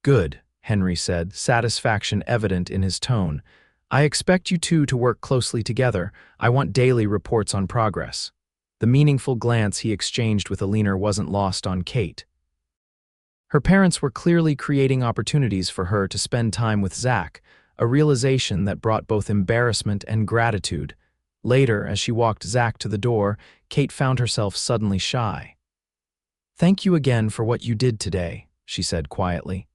Speaker 1: "Good," Henry said, satisfaction evident in his tone. "I expect you two to work closely together. I want daily reports on progress." The meaningful glance he exchanged with Alina wasn't lost on Kate. Her parents were clearly creating opportunities for her to spend time with Zach, a realization that brought both embarrassment and gratitude. Later, as she walked Zach to the door, Kate found herself suddenly shy. "Thank you again for what you did today," she said quietly.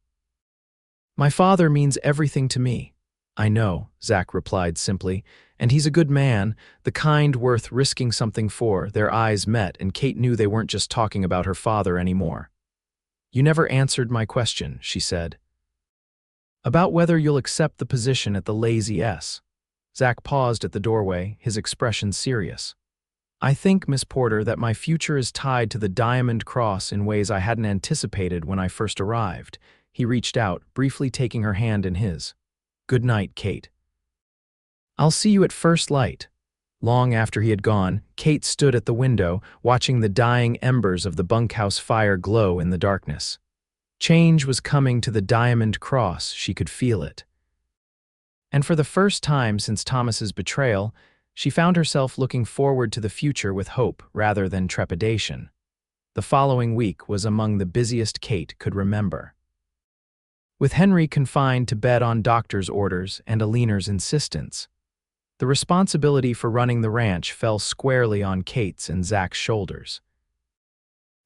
Speaker 1: "My father means everything to me." "I know," Zach replied simply, "and he's a good man, the kind worth risking something for." Their eyes met, and Kate knew they weren't just talking about her father anymore. "You never answered my question," she said. "About whether you'll accept the position at the Lazy S." Zach paused at the doorway, his expression serious. "I think, Miss Porter, that my future is tied to the Diamond Cross in ways I hadn't anticipated when I first arrived." He reached out, briefly taking her hand in his. "Good night, Kate." "I'll see you at first light." Long after he had gone, Kate stood at the window, watching the dying embers of the bunkhouse fire glow in the darkness. Change was coming to the Diamond Cross, she could feel it. And for the first time since Thomas's betrayal, she found herself looking forward to the future with hope rather than trepidation. The following week was among the busiest Kate could remember. With Henry confined to bed on doctor's orders and Alina's insistence, the responsibility for running the ranch fell squarely on Kate's and Zach's shoulders.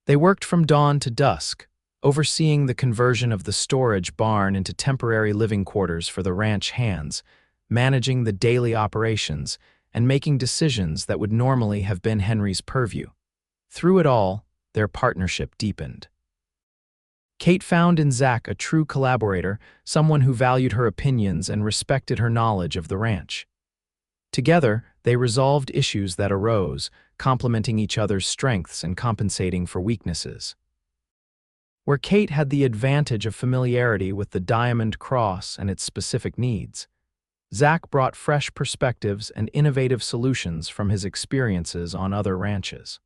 Speaker 1: They worked from dawn to dusk, overseeing the conversion of the storage barn into temporary living quarters for the ranch hands, managing the daily operations, and making decisions that would normally have been Henry's purview. Through it all, their partnership deepened. Kate found in Zach a true collaborator, someone who valued her opinions and respected her knowledge of the ranch. Together, they resolved issues that arose, complementing each other's strengths and compensating for weaknesses. Where Kate had the advantage of familiarity with the Diamond Cross and its specific needs, Zach brought fresh perspectives and innovative solutions from his experiences on other ranches.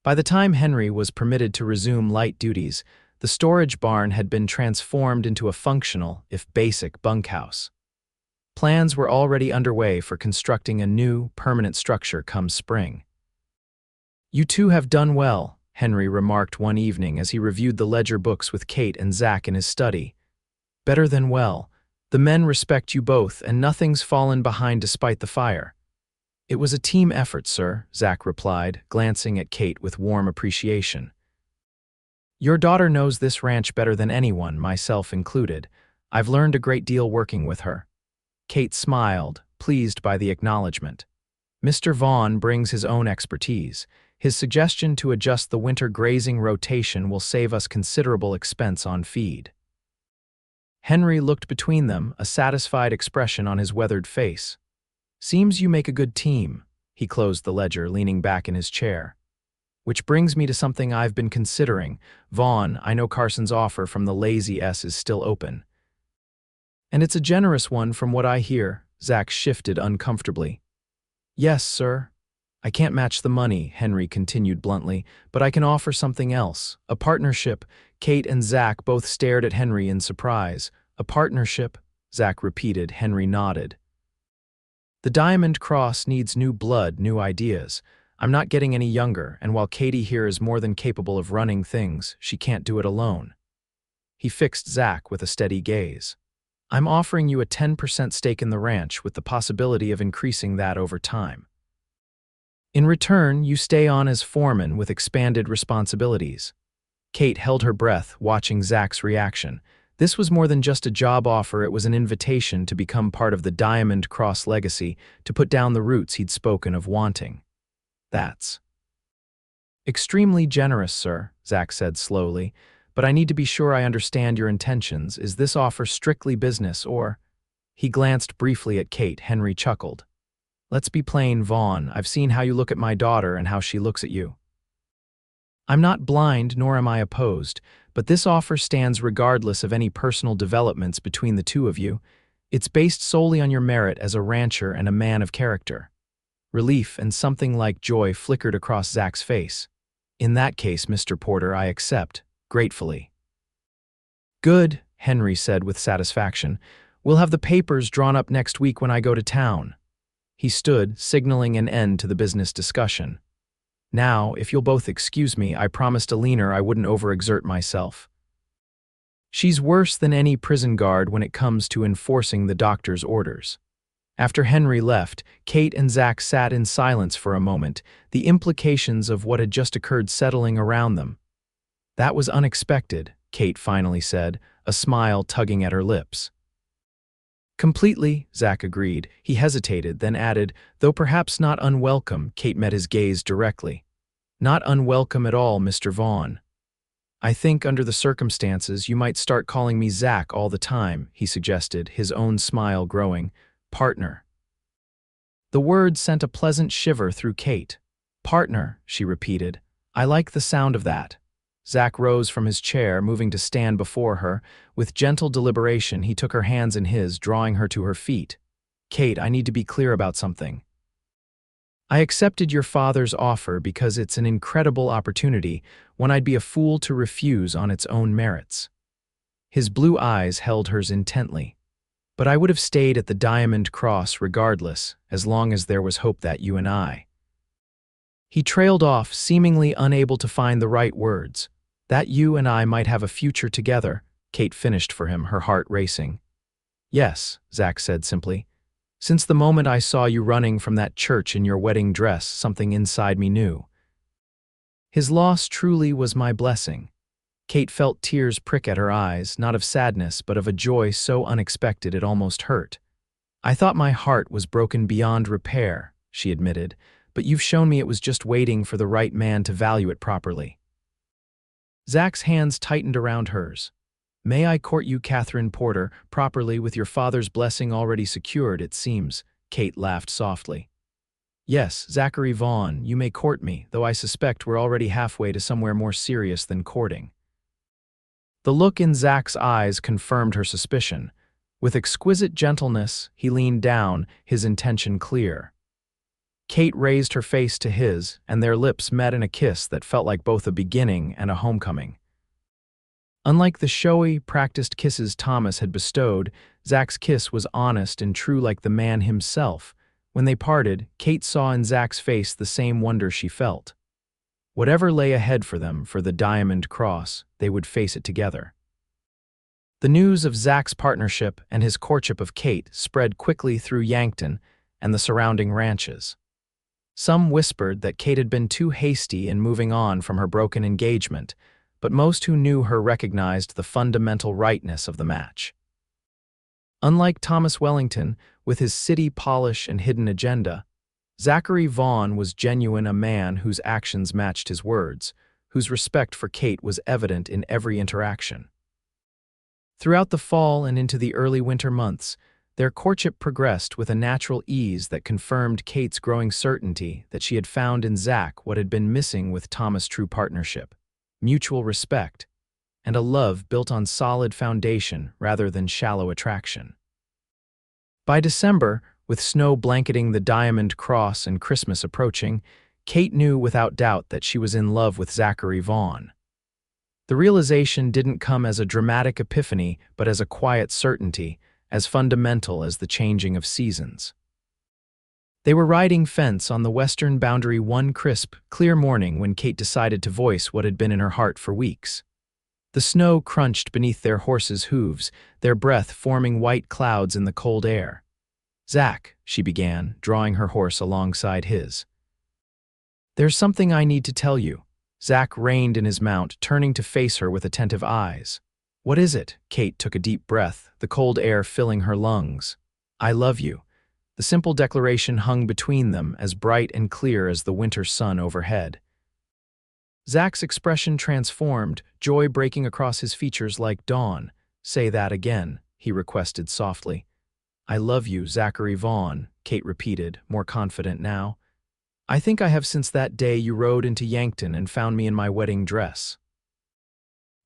Speaker 1: By the time Henry was permitted to resume light duties, the storage barn had been transformed into a functional, if basic, bunkhouse. Plans were already underway for constructing a new, permanent structure come spring. "You two have done well," Henry remarked one evening as he reviewed the ledger books with Kate and Zach in his study. "Better than well. The men respect you both, and nothing's fallen behind despite the fire." "It was a team effort, sir," Zach replied, glancing at Kate with warm appreciation. "Your daughter knows this ranch better than anyone, myself included. I've learned a great deal working with her." Kate smiled, pleased by the acknowledgement. "Mr. Vaughn brings his own expertise. His suggestion to adjust the winter grazing rotation will save us considerable expense on feed." Henry looked between them, a satisfied expression on his weathered face. "Seems you make a good team." He closed the ledger, leaning back in his chair. "Which brings me to something I've been considering. Vaughn, I know Carson's offer from the Lazy S is still open. And it's a generous one from what I hear." Zach shifted uncomfortably. "Yes, sir. I can't match the money," Henry continued bluntly, "but I can offer something else. A partnership." Kate and Zach both stared at Henry in surprise. "A partnership?" Zach repeated. Henry nodded. "The Diamond Cross needs new blood, new ideas. I'm not getting any younger, and while Katie here is more than capable of running things, she can't do it alone." He fixed Zach with a steady gaze. "I'm offering you a 10% stake in the ranch with the possibility of increasing that over time. In return, you stay on as foreman with expanded responsibilities." Kate held her breath, watching Zach's reaction. This was more than just a job offer, it was an invitation to become part of the Diamond Cross legacy, to put down the roots he'd spoken of wanting. "That's extremely generous, sir," Zach said slowly, "but I need to be sure I understand your intentions. Is this offer strictly business, or—" He glanced briefly at Kate. Henry chuckled. "Let's be plain, Vaughn. I've seen how you look at my daughter and how she looks at you. I'm not blind, nor am I opposed, but this offer stands regardless of any personal developments between the two of you. It's based solely on your merit as a rancher and a man of character." Relief and something like joy flickered across Zach's face. "In that case, Mr. Porter, I accept, gratefully." "Good," Henry said with satisfaction. "We'll have the papers drawn up next week when I go to town." He stood, signaling an end to the business discussion. "Now, if you'll both excuse me, I promised Alina I wouldn't overexert myself. She's worse than any prison guard when it comes to enforcing the doctor's orders." After Henry left, Kate and Zach sat in silence for a moment, the implications of what had just occurred settling around them. "That was unexpected," Kate finally said, a smile tugging at her lips. "Completely," Zach agreed. He hesitated, then added, "though perhaps not unwelcome." Kate met his gaze directly. "Not unwelcome at all, Mr. Vaughn. I think, under the circumstances, you might start calling me Zach all the time," he suggested, his own smile growing. "Partner." The word sent a pleasant shiver through Kate. "Partner," she repeated. "I like the sound of that." Zach rose from his chair, moving to stand before her. With gentle deliberation, he took her hands in his, drawing her to her feet. "Kate, I need to be clear about something. I accepted your father's offer because it's an incredible opportunity, one I'd be a fool to refuse on its own merits." His blue eyes held hers intently. "But I would have stayed at the Diamond Cross regardless, as long as there was hope that you and I—" He trailed off, seemingly unable to find the right words. "That you and I might have a future together," Kate finished for him, her heart racing. "Yes," Zach said simply. "Since the moment I saw you running from that church in your wedding dress, something inside me knew. His loss truly was my blessing." Kate felt tears prick at her eyes, not of sadness, but of a joy so unexpected it almost hurt. I thought my heart was broken beyond repair, she admitted, but you've shown me it was just waiting for the right man to value it properly. Zach's hands tightened around hers. May I court you, Katherine Porter, properly with your father's blessing already secured, it seems, Kate laughed softly. Yes, Zachary Vaughn, you may court me, though I suspect we're already halfway to somewhere more serious than courting. The look in Zach's eyes confirmed her suspicion. With exquisite gentleness, he leaned down, his intention clear. Kate raised her face to his, and their lips met in a kiss that felt like both a beginning and a homecoming. Unlike the showy, practiced kisses Thomas had bestowed, Zach's kiss was honest and true like the man himself. When they parted, Kate saw in Zach's face the same wonder she felt. Whatever lay ahead for them, for the Diamond Cross, they would face it together. The news of Zach's partnership and his courtship of Kate spread quickly through Yankton and the surrounding ranches. Some whispered that Kate had been too hasty in moving on from her broken engagement, but most who knew her recognized the fundamental rightness of the match. Unlike Thomas Wellington, with his city polish and hidden agenda, Zachary Vaughn was genuine, a man whose actions matched his words, whose respect for Kate was evident in every interaction. Throughout the fall and into the early winter months, their courtship progressed with a natural ease that confirmed Kate's growing certainty that she had found in Zach what had been missing with Thomas' true partnership: mutual respect, and a love built on solid foundation rather than shallow attraction. By December, with snow blanketing the Diamond Cross and Christmas approaching, Kate knew without doubt that she was in love with Zachary Vaughn. The realization didn't come as a dramatic epiphany, but as a quiet certainty, as fundamental as the changing of seasons. They were riding fence on the western boundary one crisp, clear morning when Kate decided to voice what had been in her heart for weeks. The snow crunched beneath their horses' hooves, their breath forming white clouds in the cold air. "Zach," she began, drawing her horse alongside his. "There's something I need to tell you." Zach reined in his mount, turning to face her with attentive eyes. "What is it?" Kate took a deep breath, the cold air filling her lungs. "I love you." The simple declaration hung between them, as bright and clear as the winter sun overhead. Zach's expression transformed, joy breaking across his features like dawn. "Say that again," he requested softly. "I love you, Zachary Vaughn," Kate repeated, more confident now. "I think I have since that day you rode into Yankton and found me in my wedding dress."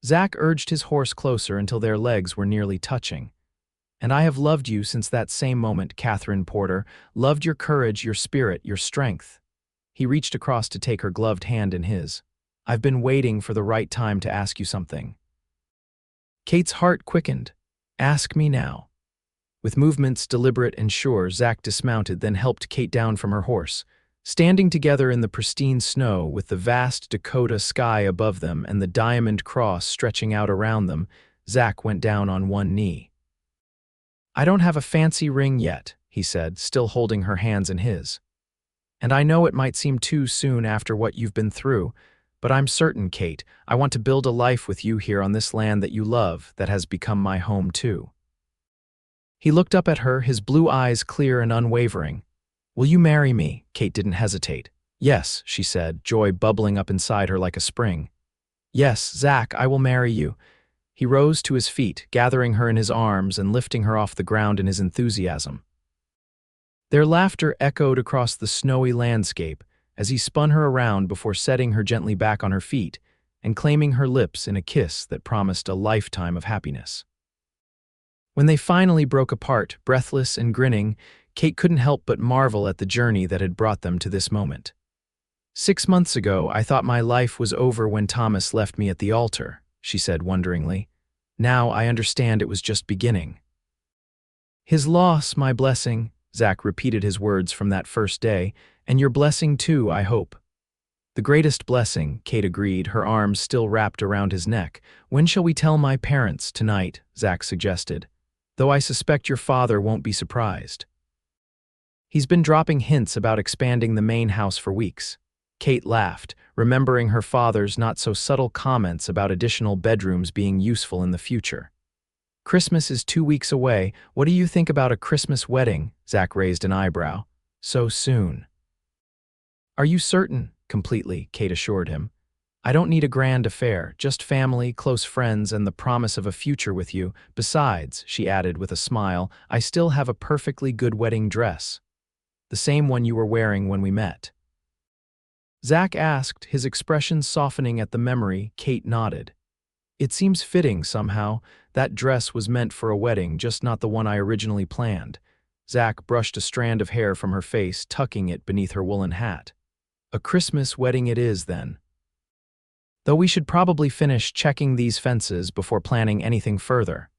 Speaker 1: Zach urged his horse closer until their legs were nearly touching. "And I have loved you since that same moment, Katherine Porter, loved your courage, your spirit, your strength." He reached across to take her gloved hand in his. "I've been waiting for the right time to ask you something." Kate's heart quickened. "Ask me now." With movements deliberate and sure, Zach dismounted, then helped Kate down from her horse. Standing together in the pristine snow, with the vast Dakota sky above them and the Diamond Cross stretching out around them, Zach went down on one knee. "I don't have a fancy ring yet," he said, still holding her hands in his. "And I know it might seem too soon after what you've been through, but I'm certain, Kate, I want to build a life with you here on this land that you love, that has become my home too." He looked up at her, his blue eyes clear and unwavering. "Will you marry me?" Kate didn't hesitate. "Yes," she said, joy bubbling up inside her like a spring. "Yes, Zach, I will marry you." He rose to his feet, gathering her in his arms and lifting her off the ground in his enthusiasm. Their laughter echoed across the snowy landscape as he spun her around before setting her gently back on her feet and claiming her lips in a kiss that promised a lifetime of happiness. When they finally broke apart, breathless and grinning, Kate couldn't help but marvel at the journey that had brought them to this moment. "6 months ago, I thought my life was over when Thomas left me at the altar," she said wonderingly. "Now I understand it was just beginning." "His loss, my blessing," Zach repeated his words from that first day, "and your blessing too, I hope." "The greatest blessing," Kate agreed, her arms still wrapped around his neck. "When shall we tell my parents? Tonight," Zach suggested. "Though I suspect your father won't be surprised. He's been dropping hints about expanding the main house for weeks." Kate laughed, remembering her father's not-so-subtle comments about additional bedrooms being useful in the future. Christmas is 2 weeks away. What do you think about a Christmas wedding? Zach raised an eyebrow. So soon. Are you certain? Completely, Kate assured him. I don't need a grand affair, just family, close friends, and the promise of a future with you. Besides, she added with a smile, I still have a perfectly good wedding dress. The same one you were wearing when we met. Zach asked, his expression softening at the memory. Kate nodded. It seems fitting somehow. That dress was meant for a wedding, just not the one I originally planned. Zach brushed a strand of hair from her face, tucking it beneath her woolen hat. A Christmas wedding it is, then. Though we should probably finish checking these fences before planning anything further.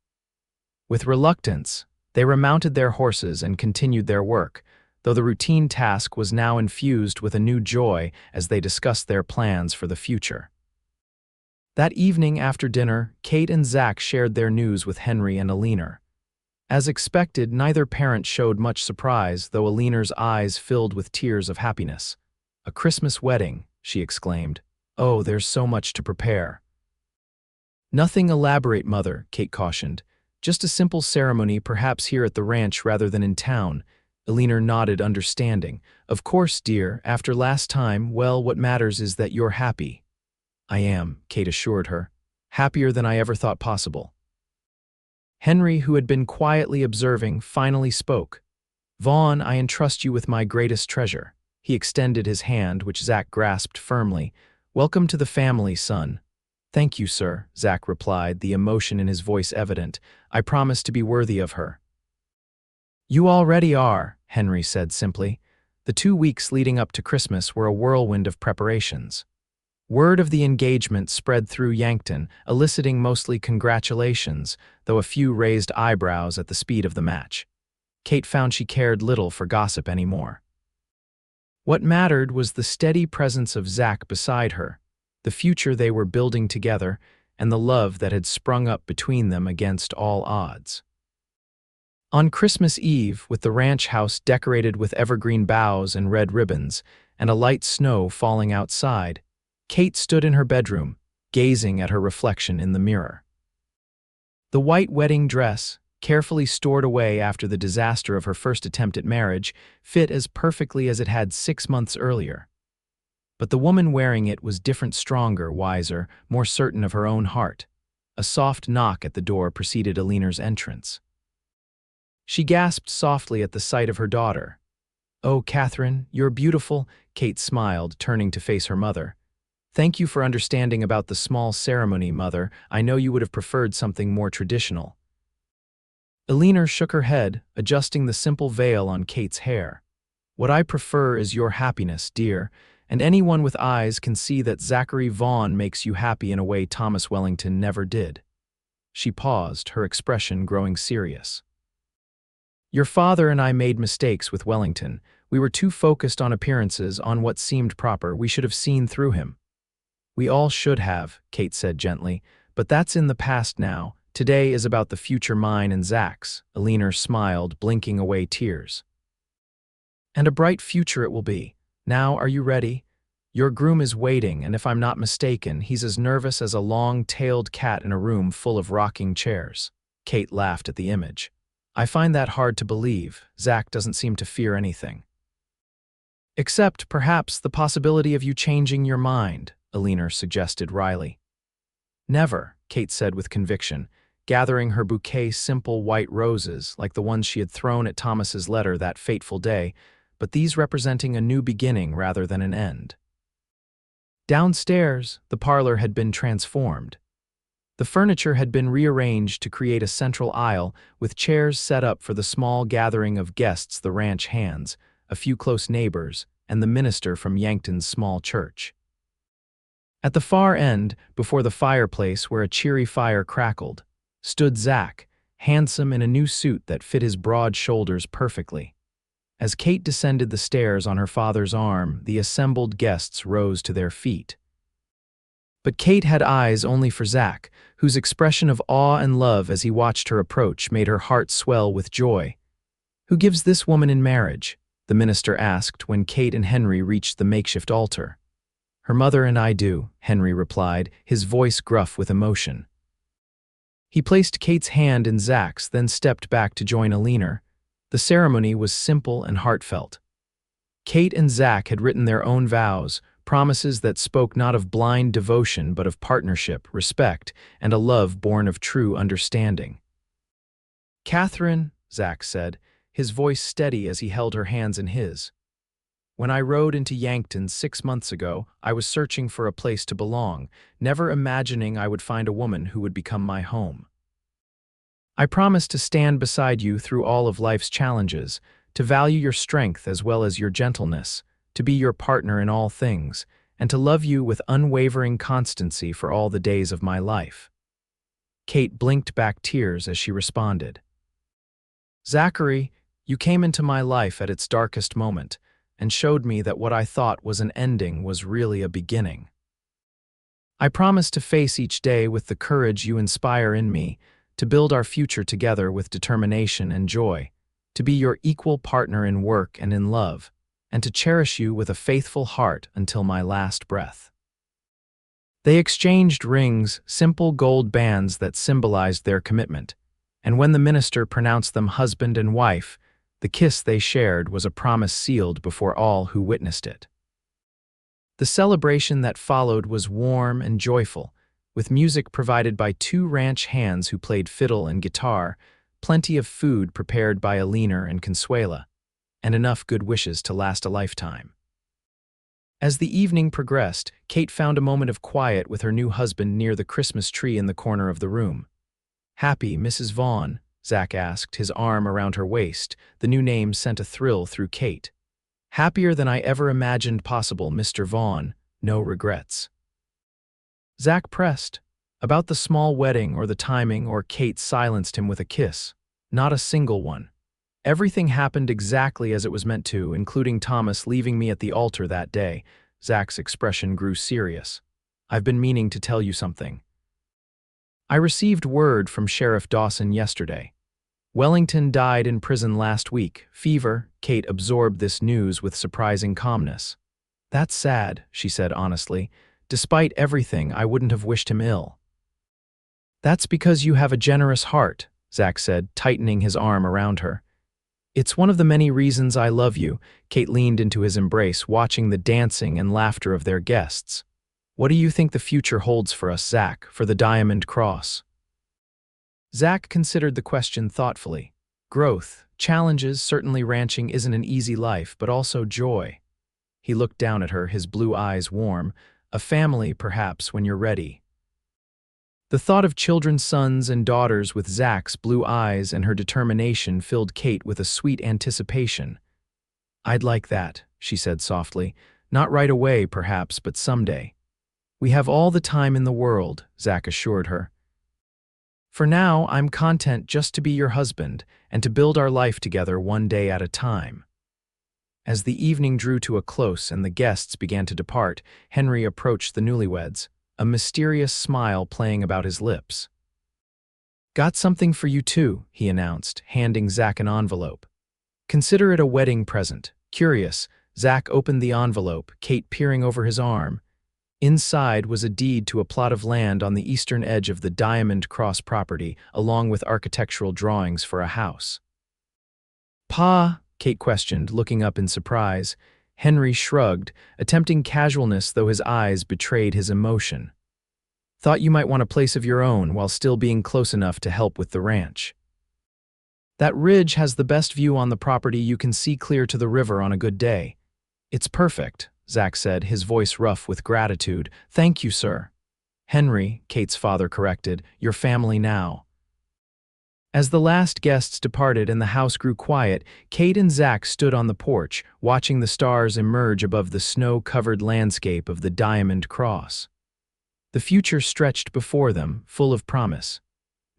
Speaker 1: With reluctance, they remounted their horses and continued their work, though the routine task was now infused with a new joy as they discussed their plans for the future. That evening after dinner, Kate and Zach shared their news with Henry and Alina. As expected, neither parent showed much surprise, though Alina's eyes filled with tears of happiness. A Christmas wedding, she exclaimed. Oh, there's so much to prepare. Nothing elaborate, Mother, Kate cautioned. Just a simple ceremony, perhaps here at the ranch rather than in town. Alina nodded, understanding. Of course, dear, after last time, well, what matters is that you're happy. I am, Kate assured her. Happier than I ever thought possible. Henry, who had been quietly observing, finally spoke. Vaughn, I entrust you with my greatest treasure. He extended his hand, which Zach grasped firmly. Welcome to the family, son. Thank you, sir, Zach replied, the emotion in his voice evident. I promise to be worthy of her. You already are, Henry said simply. The 2 weeks leading up to Christmas were a whirlwind of preparations. Word of the engagement spread through Yankton, eliciting mostly congratulations, though a few raised eyebrows at the speed of the match. Kate found she cared little for gossip anymore. What mattered was the steady presence of Zach beside her, the future they were building together, and the love that had sprung up between them against all odds. On Christmas Eve, with the ranch house decorated with evergreen boughs and red ribbons, and a light snow falling outside, Kate stood in her bedroom, gazing at her reflection in the mirror. The white wedding dress, carefully stored away after the disaster of her first attempt at marriage, fit as perfectly as it had 6 months earlier. But the woman wearing it was different, stronger, wiser, more certain of her own heart. A soft knock at the door preceded Alina's entrance. She gasped softly at the sight of her daughter. Oh, Katherine, you're beautiful, Kate smiled, turning to face her mother. Thank you for understanding about the small ceremony, Mother. I know you would have preferred something more traditional. Alina shook her head, adjusting the simple veil on Kate's hair. What I prefer is your happiness, dear, and anyone with eyes can see that Zachary Vaughn makes you happy in a way Thomas Wellington never did. She paused, her expression growing serious. Your father and I made mistakes with Wellington. We were too focused on appearances, on what seemed proper. We should have seen through him. We all should have, Kate said gently, but that's in the past now. Today is about the future, mine and Zach's. Alina smiled, blinking away tears. And a bright future it will be. Now, are you ready? Your groom is waiting, and if I'm not mistaken, he's as nervous as a long-tailed cat in a room full of rocking chairs. Kate laughed at the image. I find that hard to believe. Zach doesn't seem to fear anything. Except, perhaps, the possibility of you changing your mind, Alina suggested wryly. Never, Kate said with conviction, gathering her bouquet simple white roses like the ones she had thrown at Thomas's letter that fateful day, but these representing a new beginning rather than an end. Downstairs, the parlor had been transformed. The furniture had been rearranged to create a central aisle with chairs set up for the small gathering of guests, the ranch hands, a few close neighbors, and the minister from Yankton's small church. At the far end, before the fireplace where a cheery fire crackled, stood Zach, handsome in a new suit that fit his broad shoulders perfectly. As Kate descended the stairs on her father's arm, the assembled guests rose to their feet. But Kate had eyes only for Zach, whose expression of awe and love as he watched her approach made her heart swell with joy. Who gives this woman in marriage? The minister asked when Kate and Henry reached the makeshift altar. Her mother and I do, Henry replied, his voice gruff with emotion. He placed Kate's hand in Zach's, then stepped back to join Alina. The ceremony was simple and heartfelt. Kate and Zach had written their own vows, promises that spoke not of blind devotion but of partnership, respect, and a love born of true understanding. "Katherine," Zach said, his voice steady as he held her hands in his. "When I rode into Yankton 6 months ago, I was searching for a place to belong, never imagining I would find a woman who would become my home. I promise to stand beside you through all of life's challenges, to value your strength as well as your gentleness, to be your partner in all things, and to love you with unwavering constancy for all the days of my life." Kate blinked back tears as she responded. "Zachary, you came into my life at its darkest moment and showed me that what I thought was an ending was really a beginning. I promise to face each day with the courage you inspire in me, to build our future together with determination and joy, to be your equal partner in work and in love, and to cherish you with a faithful heart until my last breath." They exchanged rings, simple gold bands that symbolized their commitment, and when the minister pronounced them husband and wife, the kiss they shared was a promise sealed before all who witnessed it. The celebration that followed was warm and joyful, with music provided by 2 ranch hands who played fiddle and guitar, plenty of food prepared by Alina and Consuela, and enough good wishes to last a lifetime. As the evening progressed, Kate found a moment of quiet with her new husband near the Christmas tree in the corner of the room. "Happy, Mrs. Vaughn?" Zach asked, his arm around her waist. The new name sent a thrill through Kate. "Happier than I ever imagined possible, Mr. Vaughn. No regrets." Zach pressed. About the small wedding or the timing, or Kate silenced him with a kiss. Not a single one. "Everything happened exactly as it was meant to, including Thomas leaving me at the altar that day." Zach's expression grew serious. "I've been meaning to tell you something. I received word from Sheriff Dawson yesterday. Wellington died in prison last week. Fever." Kate absorbed this news with surprising calmness. "That's sad," she said honestly. "Despite everything, I wouldn't have wished him ill." "That's because you have a generous heart," Zach said, tightening his arm around her. "It's one of the many reasons I love you." Kate leaned into his embrace, watching the dancing and laughter of their guests. "What do you think the future holds for us, Zach, for the Diamond Cross?" Zach considered the question thoughtfully. "Growth, challenges, certainly ranching isn't an easy life, but also joy." He looked down at her, his blue eyes warm. "A family, perhaps, when you're ready." The thought of children's sons and daughters with Zach's blue eyes and her determination filled Kate with a sweet anticipation. "I'd like that," she said softly. "Not right away, perhaps, but someday." "We have all the time in the world," Zach assured her. "For now, I'm content just to be your husband and to build our life together one day at a time." As the evening drew to a close and the guests began to depart, Henry approached the newlyweds, a mysterious smile playing about his lips. "Got something for you too," he announced, handing Zach an envelope. "Consider it a wedding present." Curious, Zach opened the envelope, Kate peering over his arm. Inside was a deed to a plot of land on the eastern edge of the Diamond Cross property, along with architectural drawings for a house. "Pa?" Kate questioned, looking up in surprise. Henry shrugged, attempting casualness though his eyes betrayed his emotion. "Thought you might want a place of your own while still being close enough to help with the ranch. That ridge has the best view on the property. You can see clear to the river on a good day." "It's perfect," Zach said, his voice rough with gratitude. "Thank you, sir." "Henry," Kate's father corrected, "your family now." As the last guests departed and the house grew quiet, Kate and Zach stood on the porch, watching the stars emerge above the snow-covered landscape of the Diamond Cross. The future stretched before them, full of promise.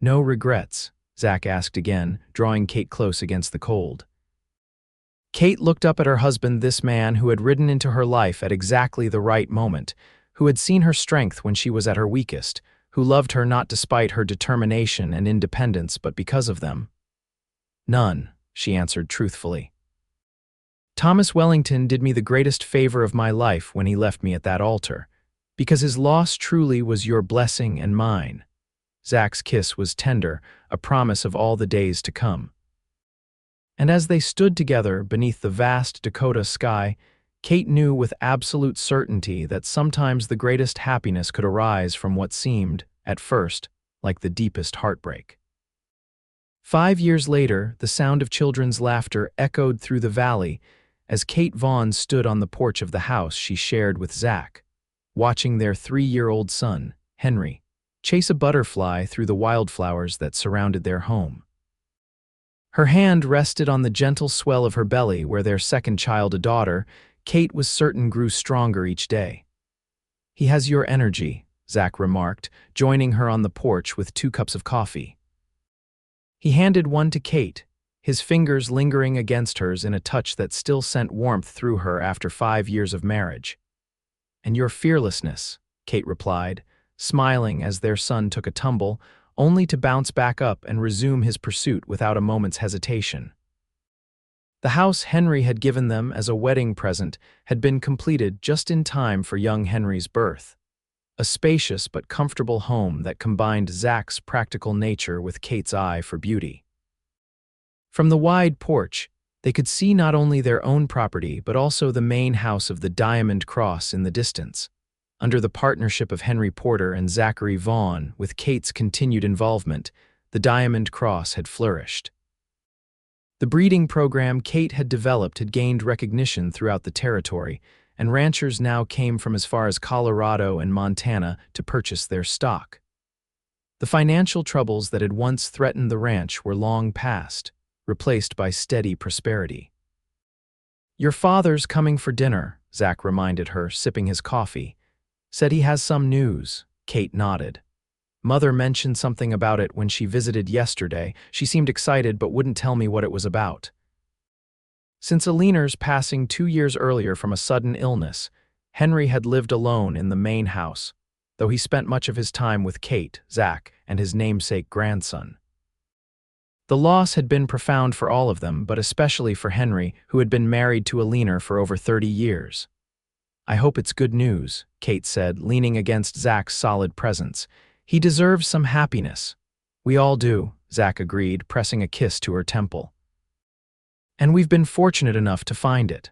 Speaker 1: "No regrets?" Zach asked again, drawing Kate close against the cold. Kate looked up at her husband, this man who had ridden into her life at exactly the right moment, who had seen her strength when she was at her weakest, who loved her not despite her determination and independence but because of them. "None," she answered truthfully. "Thomas Wellington did me the greatest favor of my life when he left me at that altar, because his loss truly was your blessing and mine. Zach's kiss was tender, a promise of all the days to come. And as they stood together beneath the vast Dakota sky, Kate knew with absolute certainty that sometimes the greatest happiness could arise from what seemed, at first, like the deepest heartbreak. 5 years later, the sound of children's laughter echoed through the valley as Kate Vaughn stood on the porch of the house she shared with Zach, watching their 3-year-old son, Henry, chase a butterfly through the wildflowers that surrounded their home. Her hand rested on the gentle swell of her belly where their second child, a daughter, Kate was certain grew stronger each day. "He has your energy," Zach remarked, joining her on the porch with 2 cups of coffee. He handed one to Kate, his fingers lingering against hers in a touch that still sent warmth through her after 5 years of marriage. "And your fearlessness," Kate replied, smiling as their son took a tumble, only to bounce back up and resume his pursuit without a moment's hesitation. The house Henry had given them as a wedding present had been completed just in time for young Henry's birth. A spacious but comfortable home that combined Zach's practical nature with Kate's eye for beauty. From the wide porch, they could see not only their own property but also the main house of the Diamond Cross in the distance. Under the partnership of Henry Porter and Zachary Vaughn, with Kate's continued involvement, the Diamond Cross had flourished. The breeding program Kate had developed had gained recognition throughout the territory, and ranchers now came from as far as Colorado and Montana to purchase their stock. The financial troubles that had once threatened the ranch were long past, replaced by steady prosperity. "Your father's coming for dinner," Zach reminded her, sipping his coffee. "Said he has some news." Kate nodded. "Mother mentioned something about it when she visited yesterday. She seemed excited but wouldn't tell me what it was about." Since Aliner's passing 2 years earlier from a sudden illness, Henry had lived alone in the main house, though he spent much of his time with Kate, Zach, and his namesake grandson. The loss had been profound for all of them, but especially for Henry, who had been married to Aliner for over 30 years. "I hope it's good news," Kate said, leaning against Zach's solid presence. "He deserves some happiness." "We all do," Zach agreed, pressing a kiss to her temple. "And we've been fortunate enough to find it."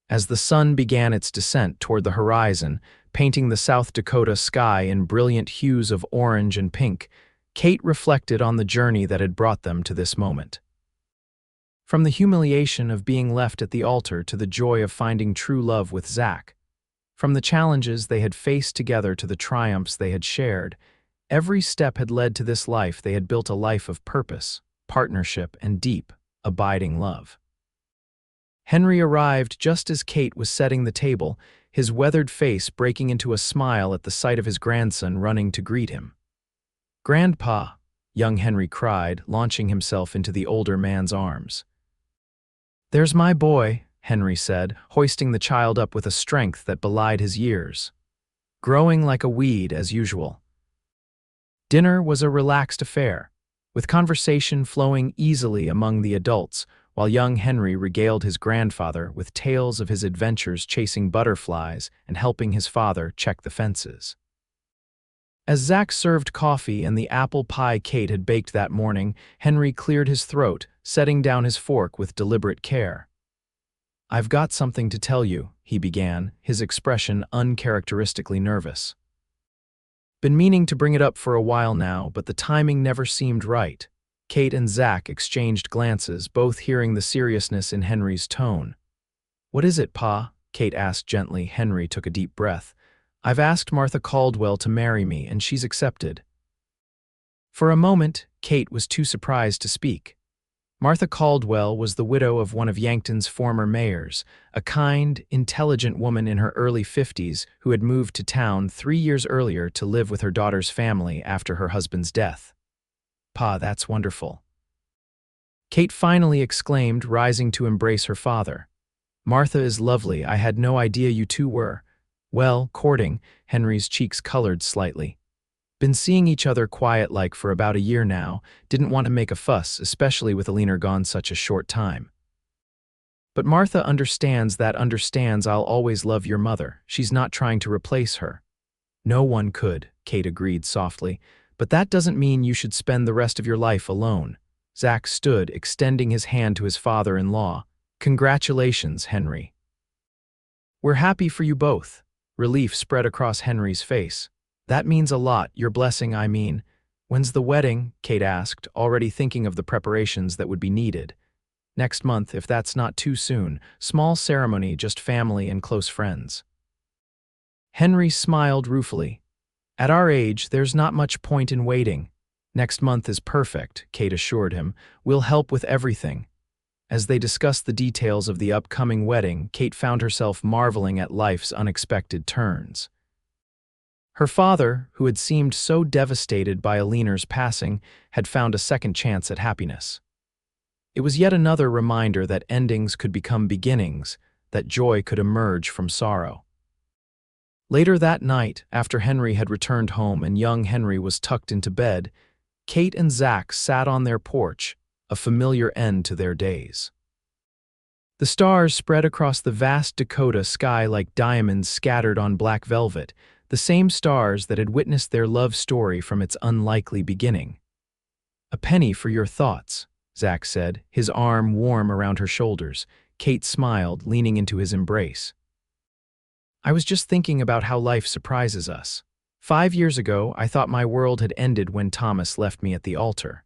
Speaker 1: As the sun began its descent toward the horizon, painting the South Dakota sky in brilliant hues of orange and pink, Kate reflected on the journey that had brought them to this moment. From the humiliation of being left at the altar to the joy of finding true love with Zach, from the challenges they had faced together to the triumphs they had shared, every step had led to this life. They had built a life of purpose, partnership, and deep, abiding love. Henry arrived just as Kate was setting the table, his weathered face breaking into a smile at the sight of his grandson running to greet him. "Grandpa," young Henry cried, launching himself into the older man's arms. "There's my boy," Henry said, hoisting the child up with a strength that belied his years. "Growing like a weed, as usual." Dinner was a relaxed affair, with conversation flowing easily among the adults, while young Henry regaled his grandfather with tales of his adventures chasing butterflies and helping his father check the fences. As Zach served coffee and the apple pie Kate had baked that morning, Henry cleared his throat, setting down his fork with deliberate care. "I've got something to tell you," he began, his expression uncharacteristically nervous. "Been meaning to bring it up for a while now, but the timing never seemed right." Kate and Zach exchanged glances, both hearing the seriousness in Henry's tone. "What is it, Pa?" Kate asked gently. Henry took a deep breath. "I've asked Martha Caldwell to marry me, and she's accepted." For a moment, Kate was too surprised to speak. Martha Caldwell was the widow of one of Yankton's former mayors, a kind, intelligent woman in her early 50s who had moved to town 3 years earlier to live with her daughter's family after her husband's death. "Pa, that's wonderful," Kate finally exclaimed, rising to embrace her father. "Martha is lovely. I had no idea you two were." "Well, courting," Henry's cheeks colored slightly. "Been seeing each other quiet-like for about a year now. Didn't want to make a fuss, especially with Aliner gone such a short time. But Martha understands I'll always love your mother. She's not trying to replace her." "No one could," Kate agreed softly, But that doesn't mean you should spend the rest of your life alone. Zach stood, extending his hand to his father-in-law. Congratulations, Henry. We're happy for you both. Relief spread across Henry's face. That means a lot, your blessing, I mean. When's the wedding? Kate asked, already thinking of the preparations that would be needed. Next month, if that's not too soon. Small ceremony, just family and close friends. Henry smiled ruefully. At our age, there's not much point in waiting. Next month is perfect, Kate assured him. We'll help with everything. As they discussed the details of the upcoming wedding, Kate found herself marveling at life's unexpected turns. Her father, who had seemed so devastated by Alina's passing, had found a second chance at happiness. It was yet another reminder that endings could become beginnings, that joy could emerge from sorrow. Later that night, after Henry had returned home and young Henry was tucked into bed, Kate and Zach sat on their porch, a familiar end to their days. The stars spread across the vast Dakota sky like diamonds scattered on black velvet, the same stars that had witnessed their love story from its unlikely beginning. "A penny for your thoughts," Zach said, his arm warm around her shoulders. Kate smiled, leaning into his embrace. "I was just thinking about how life surprises us. 5 years ago, I thought my world had ended when Thomas left me at the altar.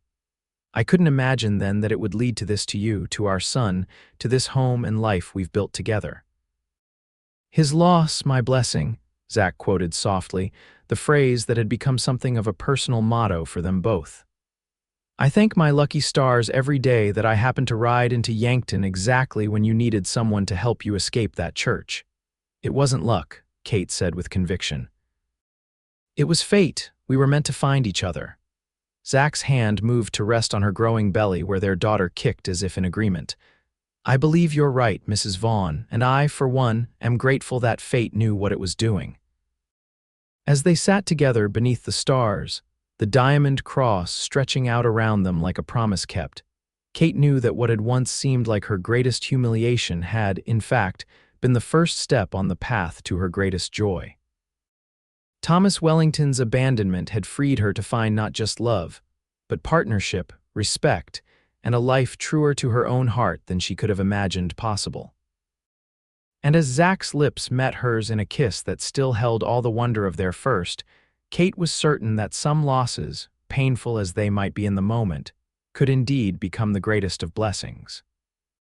Speaker 1: I couldn't imagine then that it would lead to this, to you, to our son, to this home and life we've built together." "His loss, my blessing," Zach quoted softly, the phrase that had become something of a personal motto for them both. "I thank my lucky stars every day that I happened to ride into Yankton exactly when you needed someone to help you escape that church." "It wasn't luck," Kate said with conviction. "It was fate. We were meant to find each other." Zach's hand moved to rest on her growing belly where their daughter kicked as if in agreement. "I believe you're right, Mrs. Vaughn, and I, for one, am grateful that fate knew what it was doing." As they sat together beneath the stars, the diamond cross stretching out around them like a promise kept, Kate knew that what had once seemed like her greatest humiliation had, in fact, been the first step on the path to her greatest joy. Thomas Wellington's abandonment had freed her to find not just love, but partnership, respect, and a life truer to her own heart than she could have imagined possible. And as Zach's lips met hers in a kiss that still held all the wonder of their first, Kate was certain that some losses, painful as they might be in the moment, could indeed become the greatest of blessings.